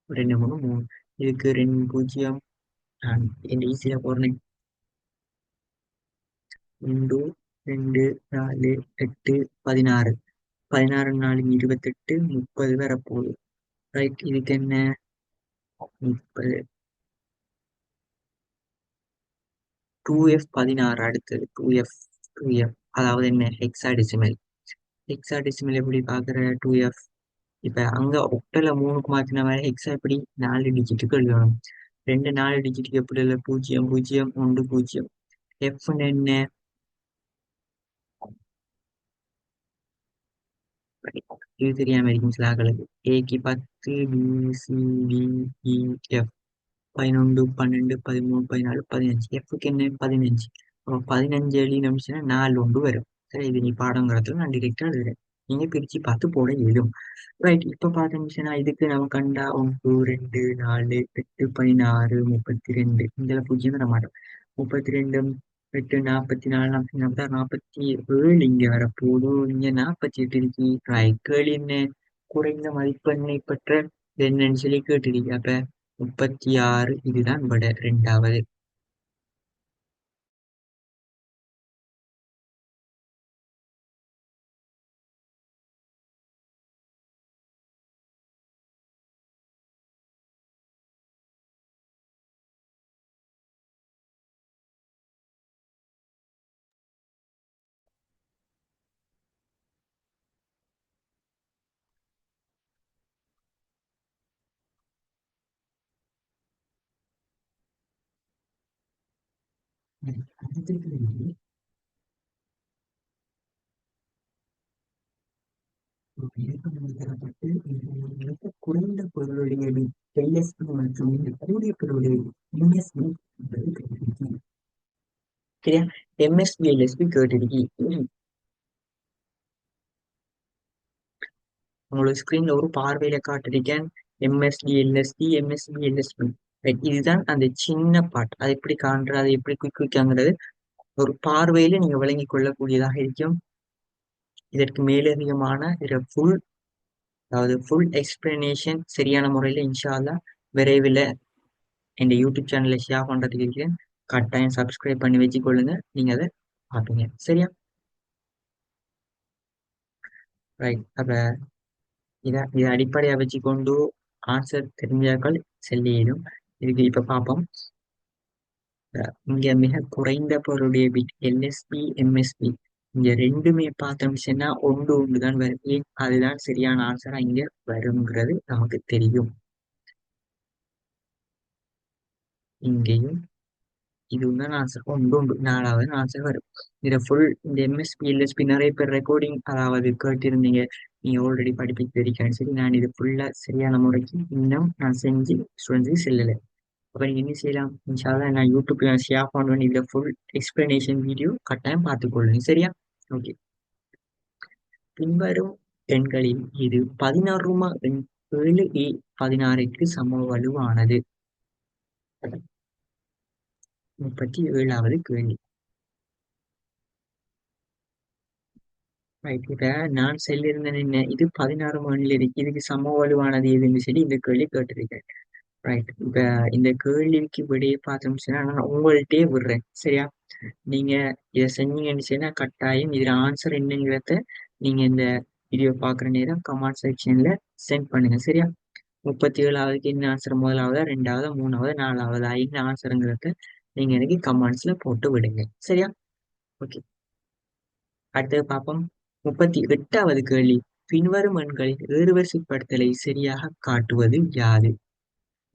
2 3 3. இதுக்கு 2 0. நான் என் ஈஸியா போடுறேன். 1 2 4 8 16. 16 4 28 30 வரப்போகுது. ரைட், இதுக்கு என்ன? 30. 2F 16. அடுத்தது 2F. 2F அதாவது என்ன? ஹெக்ஸாடெசிமல். ஹெக்ஸாடெசிமல் எப்படி பாக்குற? 2F. இப்ப அங்க ஒக்டல 3க்கு மாத்தின மாதிரி ஹெக்ஸா எப்படி 4 டிஜிட்டுக்கு எழுதணும். 2 4 டிஜிட்டுக்கு எப்படி இல்லை? 0 0 1 0. எஃப் என்ன? இது தெரியாம இருக்கும் சில ஆட்களுக்கு. ஏக்கு 10, B C D E F. 11 12 13 14 15. எஃப்க்கு என்ன? 15. அப்ப 15 எழுதி நம்பிச்சுன்னா 4 ஒன்று வரும். சரி, இது நீ பாடங்கிறதுல நான் டிரெக்டா எழுதுறேன். நீங்க பிரிச்சு பார்த்து போட எழுதும். ரைட், இப்ப பார்த்தோம்னா இதுக்கு நம்ம கண்டா 1 2 4 8 16 32. இந்த பூஜ்ஜியம் தர மாட்டோம். 32 8 44 46 47 இங்க வரப்போது. இங்க 48 இருக்கு. ரைட், கேள்வி என்ன? குறைந்த மதிப்பெண்ணை பெற்ற என்னன்னு சொல்லி கேட்டிருக்கு. அப்ப 36. இதுதான் விட இரண்டாவது. அடுத்த கேள்வி. ஒரு இலக்கம் தரப்பட்டு மிக குறைந்த பொருளுடைய LSB மற்றும் கூடிய பொருளுடைய MSB என்பது கேட்டிருக்கு. சரியா? MSB LSB கேட்டிருக்கு. உங்களுக்கு ஸ்கிரீன்ல ஒரு பார்வையில காட்டிருக்கேன். MSD LSD MSB LSB. Right, இதுதான் அந்த சின்ன பார்ட். அதை எப்படி காண்ற, அதை எப்படி குயிக்காங்கிறது ஒரு பார்வையில நீங்க விளங்கிக் கொள்ளக்கூடியதாக இருக்கும். இதற்கு மேலதிகமான ஃபுல், அதாவது ஃபுல் எக்ஸ்பிளனேஷன் சரியான முறையில் இன்ஷா அல்லாஹ் விரைவில் என் யூடியூப் சேனலை ஷேர் பண்ணுறதுக்கு இருக்கிறேன். கட்டாயம் சப்ஸ்கிரைப் பண்ணி வச்சுக்கொள்ளுங்க. நீங்கள் அதை பார்ப்பீங்க. சரியா? ரைட். அப்போ இதை அடிப்படையாக வச்சுக்கொண்டு ஆன்சர் தெரிஞ்சாக்கள் செல்லிடும். இதுக்கு இப்போ பார்ப்போம். இங்க மிக குறைந்த பொருளுடைய பிட் எல்எஸ்பி எம்எஸ்பி இங்க ரெண்டுமே பார்த்தோம்னா ஒன்று ஒன்று தான் வரும். ஏன் அதுதான் சரியான ஆன்சரா இங்க வருங்கிறது நமக்கு தெரியும். இங்கேயும் இது தான் ஆன்சர் ஒன்று ஒன்று நாலாவது ஆன்சர் வரும். இதுல ஃபுல் இந்த எம்எஸ்பி எல்எஸ்பி நிறைய பேர் ரெக்கார்டிங் அதாவது கேட்டிருந்தீங்க. நீங்க ஆல்ரெடி படிப்பித்து இருக்கேன். சரி, நான் இது ஃபுல்லா சரியான முறைக்கு இன்னும் நான் செஞ்சு ஸ்டூடெண்ட்ஸுக்கு செல்லலை. அப்ப நீங்க என்ன செய்யலாம், இன்ஷால்லா நான் யூடியூப்ல ஷேர் பண்ணுவேன். இதுல ஃபுல் எக்ஸ்பிளனேஷன் வீடியோ கட்டாயம் பார்த்துக்கொள்ளுங்க. சரியா? ஓகே. பின்வரும் எண்களில் இது 16 7 a 16க்கு சம வலுவானது. 37வது கேள்வி. ரைட். இப்ப நான் சொல்லியிருந்தேன் என்ன, இது 16 மணில இருக்கு, இதுக்கு சம வலுவானது எதுன்னு சொல்லி இந்த கேள்வி கேட்டிருக்கேன். ரைட். இப்ப இந்த கேள்விக்கு விடையை பார்த்தோம்னா நான் உங்கள்கிட்டயே விடுறேன். சரியா? நீங்க இதை செஞ்சீங்கன்னு சொன்னா கட்டாயம் இதுல ஆன்சர் என்னங்கிறத நீங்க இந்த வீடியோ பாக்குற நேரம் கமெண்ட் செக்ஷன்ல சென்ட் பண்ணுங்க. சரியா? 37வதுக்கு என்ன ஆன்சர், முதலாவதா ரெண்டாவதா மூணாவது நாலாவதா என்ன ஆன்சருங்கிறத நீங்க எனக்கு கமெண்ட்ஸ்ல போட்டு விடுங்க. சரியா? ஓகே. அடுத்தது பார்ப்போம். 38வது கேள்வி. பின்வரும் எண்களின் ஏறுவரிசைப்படுத்தலை சரியாக காட்டுவது யாது?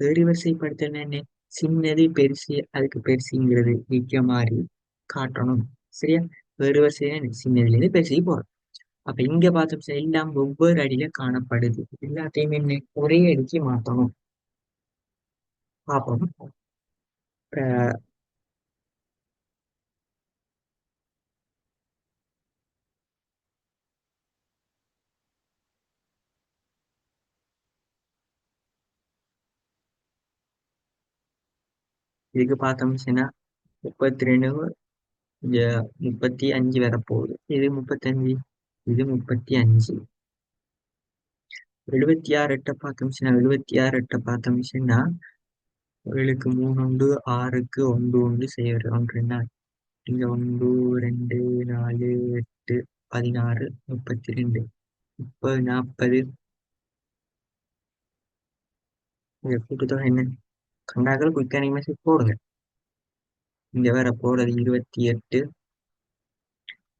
ஏறுவரிசைப்படுத்தல் என்ன? சின்னது பெருசு, அதுக்கு பெருசுங்கிறது விக்க மாதிரி காட்டணும். சரியா? ஏறுவரிசை சின்னதுல இருந்து பெருசுக்கு போறோம். அப்ப இங்க பார்த்தோம் எல்லாம் ஒவ்வொரு அடியில காணப்படுது. எல்லாத்தையுமே என்ன ஒரே அடிக்கு மாற்றணும். பார்ப்போம். இதுக்கு பார்த்தோம்னா 32, இங்க 35 வரப்போகுது. இது 35, இது 35. 76 பார்த்தோம்னா 76 பார்த்தோம்னா 7க்கு 3 உண்டு, 6க்கு 1 உண்டு, செய்வது 1 நாள். இங்க 1 2 4 8 16 32 30 40. இந்த கூட்டுத்தொகை என்ன? கண்டாக்கள் குயிக்கான மெசேஜ் போடுங்க. இங்க வேற போறது 28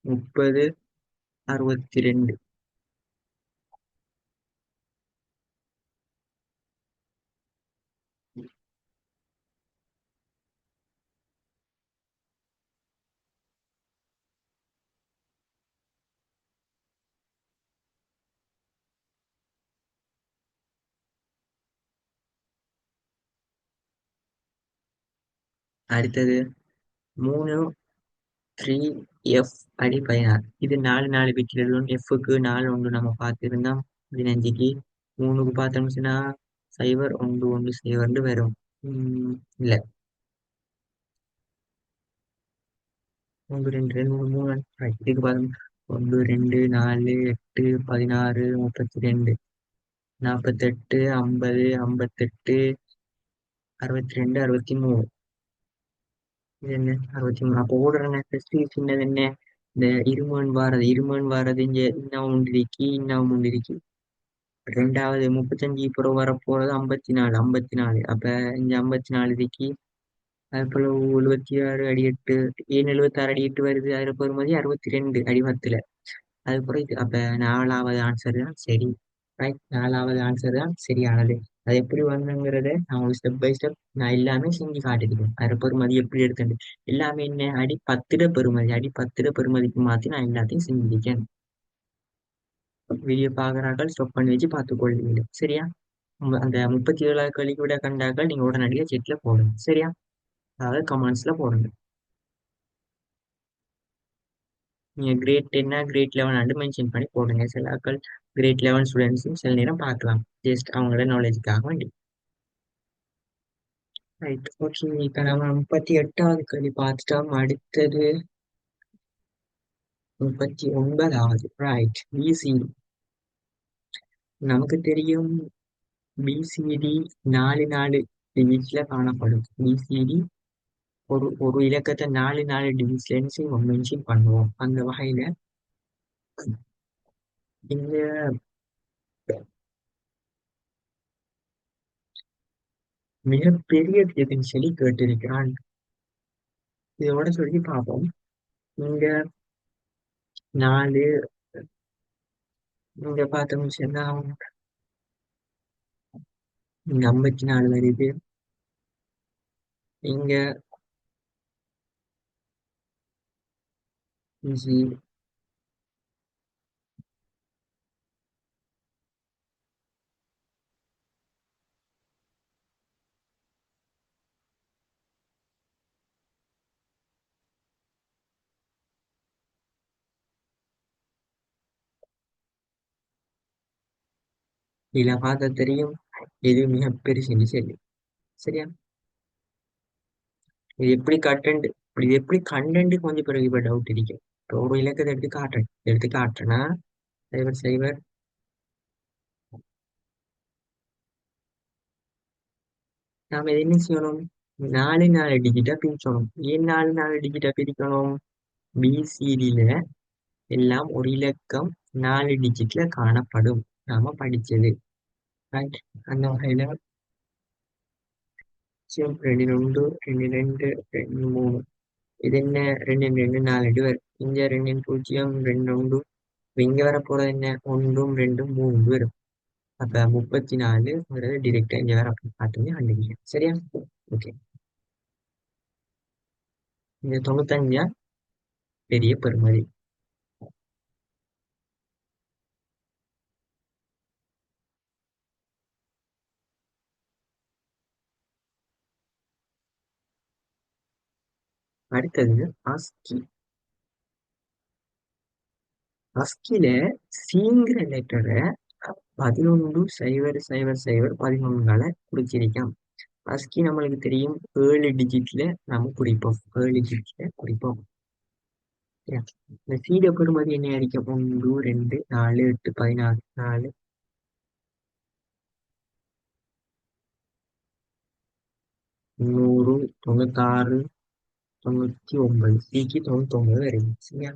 30 62. அடுத்தது 3 3 எஃப் அடி 16. இது 4 பிட்கள். எஃப்க்கு 4 ஒன்று நம்ம பார்த்துருந்தோம். 15க்கு 3க்கு பார்த்தோம்னா 0 1 1 0 வரும். இல்ல 1 2 2 3 இதுக்கு பார்த்தோம் 1 2 4 8 16 32 48 50 58 62 63. இது என்ன 63? அப்போ ஓடுற சின்னது என்ன? இந்த இருமன் வாரது இங்க இன்னும் உண்டிருக்கு, இன்னும் உண்டிருக்கு. ரெண்டாவது 35 புறம் வரப்போறது 54. அப்ப இங்க 54 இதுக்கு அது போல 76 அடி 8. ஏன் 76 அடி 8 வருது? அதுல பெறுமதி 62 அடி 10. அது போல இது அப்ப 4வது ஆன்சர் தான் சரி. ரைட். 4வது ஆன்சர் தான் சரியானது. அது எப்படி வந்தங்கிறத நான் ஒரு ஸ்டெப் பை ஸ்டெப் நான் எல்லாமே செஞ்சு காட்டிருக்கேன். அதுல பெறுமதி எப்படி எடுத்துட்டு எல்லாமே என்ன அடி 10 பெறுமதிக்கு மாத்தி நான் எல்லாத்தையும் செஞ்சிருக்கேன். வீடியோ பாக்குறார்கள் ஸ்டாப் பண்ணி வச்சு பார்த்துக்கொள்வீங்க. சரியா? அந்த 37வது கேள்விக்கு விட கண்டாக்கள் நீங்க உடனடியாக செட்ல போடுங்க. சரியா? அதாவது கமெண்ட்ஸ்ல போடுங்க. நீங்க கிரேட் 10 கிரேட் 11 மென்ஷன் பண்ணி போடுங்க. சில ஆட்கள் கிரேட் 11 ஸ்டூடெண்ட்ஸும் சில நேரம் பார்க்கலாம். ஜஸ்ட் அவங்களோட நாலேஜுக்காக வேண்டி. ரைட். ஓகே. இப்ப நம்ம 38வது கேள்வி பார்த்துட்டோம். அடுத்தது 39வது. ரைட். பிசி. நமக்கு தெரியும் பிசிடி 4 4 டிஜிட்ல காணப்படும். பிசிடி ஒரு ஒரு இலக்கத்தை நாலு நாலு டிஜிட்ல மென்ஷன் பண்ணுவோம். அந்த வகையில இந்த மிகப்பெரிய எதுன்னு சொல்லி கேட்டிருக்கிறான். இதோட சொல்லி பார்ப்போம். இங்க நாலு இங்க பார்த்தோம்னு சொன்னா இங்க 54 வருது. இங்க ஈஸி இதுல பார்த்தா தெரியும் எது மிக பெருசுன்னு சொல்லி. சரியா? இது எப்படி கண்டென்ட் இது எப்படி கண்டென்ட் கொஞ்சம் பிறகு இப்ப டவுட் இருக்கு. இப்போ ஒரு இலக்கத்தை எடுத்து காட்டுறேன்னா சைவர் சைவர் நாம இதை என்ன செய்யணும்? நாலு நாலு டிஜிட்டா பிரிக்கணும். ஏன் நாலு நாலு டிஜிட்டா பிரிக்கணும்? பிசிடில எல்லாம் ஒரு இலக்கம் நாலு டிஜிட்ல காணப்படும். நாம படிச்சது ரைட். அந்த வகையில ரெண்டு ரெண்டு ரெண்டு ரெண்டு ரெண்டு மூணு இது என்ன ரெண்டு ரெண்டு நாலு அடி வரும். இங்க ரெண்டு பூஜ்ஜியம் ரெண்டு ஒன்று இங்க வர போறது என்ன ஒன்றும் ரெண்டும் மூணு வரும். அப்ப 34 டிரெக்டா இங்க வர பார்த்துங்க கண்டுபிடிக்கும். சரியா? ஓகே. இந்த 95 பெரிய பெருமதி. அடுத்தது ASCII. ASCIIல சிங்கிற லெட்டரை 11 0000 11 குறிச்சிருக்கான். ASCII நம்மளுக்கு தெரியும் 7 டிஜிட்ல நம்ம குறிப்போம். 7 டிஜிட்ல குறிப்போம். சரியா? இந்த சீட பெறுமதி என்ன ஆയിരിക്കും? 1 2 4 8 16 4 100 96 99 சிக்கு 99 வரும். சரியா?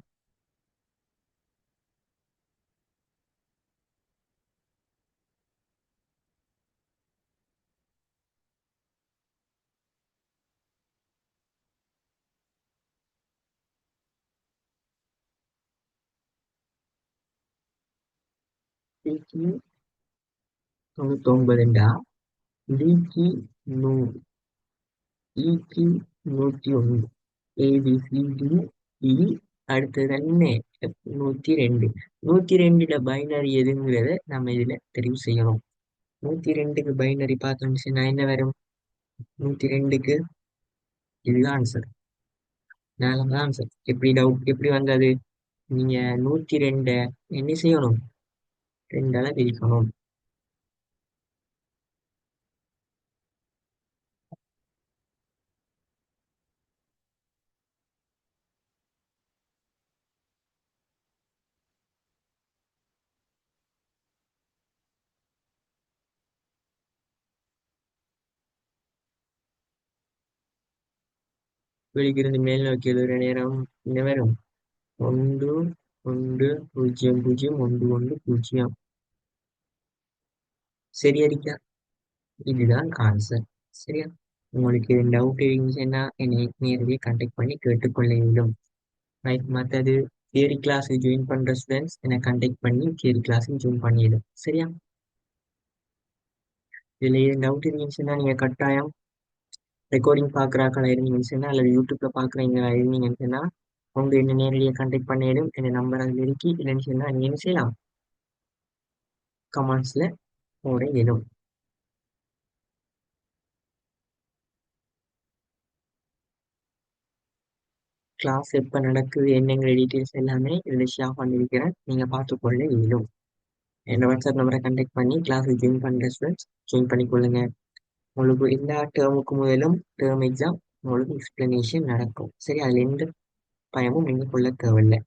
சிக்கு 99 டிக்கு 100 இக்கு 101 ABCD இ அடுத்தது என்ன 102 102 பைனரி எதுங்கிறத நம்ம இதுல தெரிவு செய்யணும். 102க்கு பைனரி பார்த்தோம்னு நான் என்ன வரும்? 102க்கு இதுதான் ஆன்சர். நாலாம் ஆன்சர். எப்படி டவுட் எப்படி வந்தது? நீங்க 102 என்ன செய்யணும்? ரெண்டால பிரிக்கணும். வெளிக்கிருந்து மேல் நோக்கி எழுதுற நேரம் என்ன வரும்? 1 1 0 0 1 1 0. சரியா இருக்கா? இதுதான் ஆன்சர். சரியா? உங்களுக்கு டவுட் இருந்துச்சுன்னா என்னை நேரடியாக கான்டாக்ட் பண்ணி கேட்டுக்கொள்ள வேண்டும். ரைட். மற்றது தியரி கிளாஸ் ஜாயின் பண்ற ஸ்டூடெண்ட்ஸ் என்னை கான்டாக்ட் பண்ணி தியரி கிளாஸும் ஜாயின் பண்ணிடும். சரியா? இதுல டவுட் இருந்துச்சுன்னா நீங்க கட்டாயம் ரெக்கார்டிங் பார்க்குறாக்களா இருந்தீங்கன்னா அல்லது யூடியூப்ல பார்க்குறீங்களா இருந்தீங்கன்னா உங்க என்ன நேரடியாக கான்டாக்ட் பண்ணிடும். என் நம்பர் அதில் இருக்கி இல்லைன்னு சொன்னா நீங்க என்ன செய்யலாம்? கமெண்ட்ஸ்ல போட இயலும். கிளாஸ் எப்போ நடக்குது என்னங்கிற டீட்டெயில்ஸ் எல்லாமே இதில் ஷேர் பண்ணியிருக்கிறேன். நீங்க பார்த்துக்கொள்ள இயலும். என்னோட வாட்ஸ்அப் நம்பரை கான்டாக்ட் பண்ணி கிளாஸ் ஜாயின் பண்ணுற ஸ்டூடெண்ட்ஸ் ஜாயின் பண்ணிக்கொள்ளுங்க. உங்களுக்கு எல்லா டேர்முக்கு முதலும் டேர்ம் எக்ஸாம் உங்களுக்கு எக்ஸ்பிளனேஷன் நடக்கும். சரி, அதுல எந்த பயமும் நீங்க கொள்ள தேவையில்லை.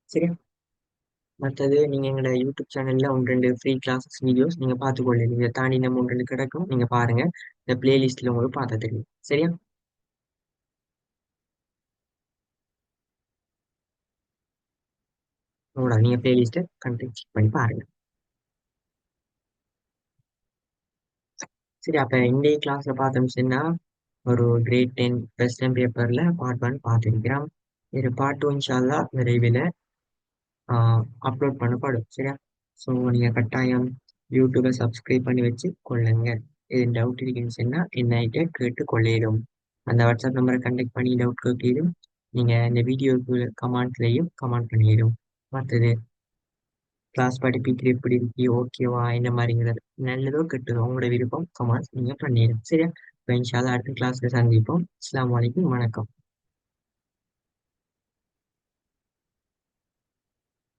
சரியா? மற்றது நீங்க எங்களோட யூடியூப் சேனல்ல ஒன்று ரெண்டு ஃப்ரீ கிளாஸஸ் வீடியோஸ் நீங்க பார்த்துக்கொள்ளலாம். இதை தாண்டி நம்ம ஒன்று ரெண்டு கிடக்கும், நீங்க பாருங்க. இந்த பிளேலிஸ்ட்ல உங்களுக்கு பார்த்து தெரியும். சரியா? உங்களோட நீங்க பிளேலிஸ்ட்டை கண்டிப்பாக செக் பண்ணி பாருங்க. சரி, அப்ப இன்றைய கிளாஸ்ல பார்த்தோம்னா ஒரு கிரேட் 10 வெஸ்டர்ன் பேப்பர்ல பார்ட் 1 பார்த்துருக்கிறோம். இது பார்ட் 2 இன்ஷால்லா விரைவில் அப்லோட் பண்ணப்படும். சரியா? ஸோ நீங்கள் கட்டாயம் யூடியூபை சப்ஸ்கிரைப் பண்ணி வச்சு கொள்ளுங்க. இது டவுட் இருக்குன்னு என்னைட்ட கேட்டு கொள்ளையிடும். அந்த வாட்ஸ்அப் நம்பரை கண்டெக்ட் பண்ணி டவுட் கேட்கிடும். நீங்கள் இந்த வீடியோக்கு கமெண்ட்லேயும் கமெண்ட் பண்ணிடும். மற்றது கிளாஸ் படிப்பிக்கிற எப்படி இருக்கு, ஓகேவா, என்ன மாதிரிங்கிறது நல்லதோ கெட்டதோ உங்களோட விருப்பம் கமெண்ட்ஸ் நீங்கள் பண்ணிடும். சரியா? இப்போ இன்ஷால்லா அடுத்த கிளாஸ்ல சந்திப்போம். அஸ்ஸலாமு அலைக்கும், வணக்கம்.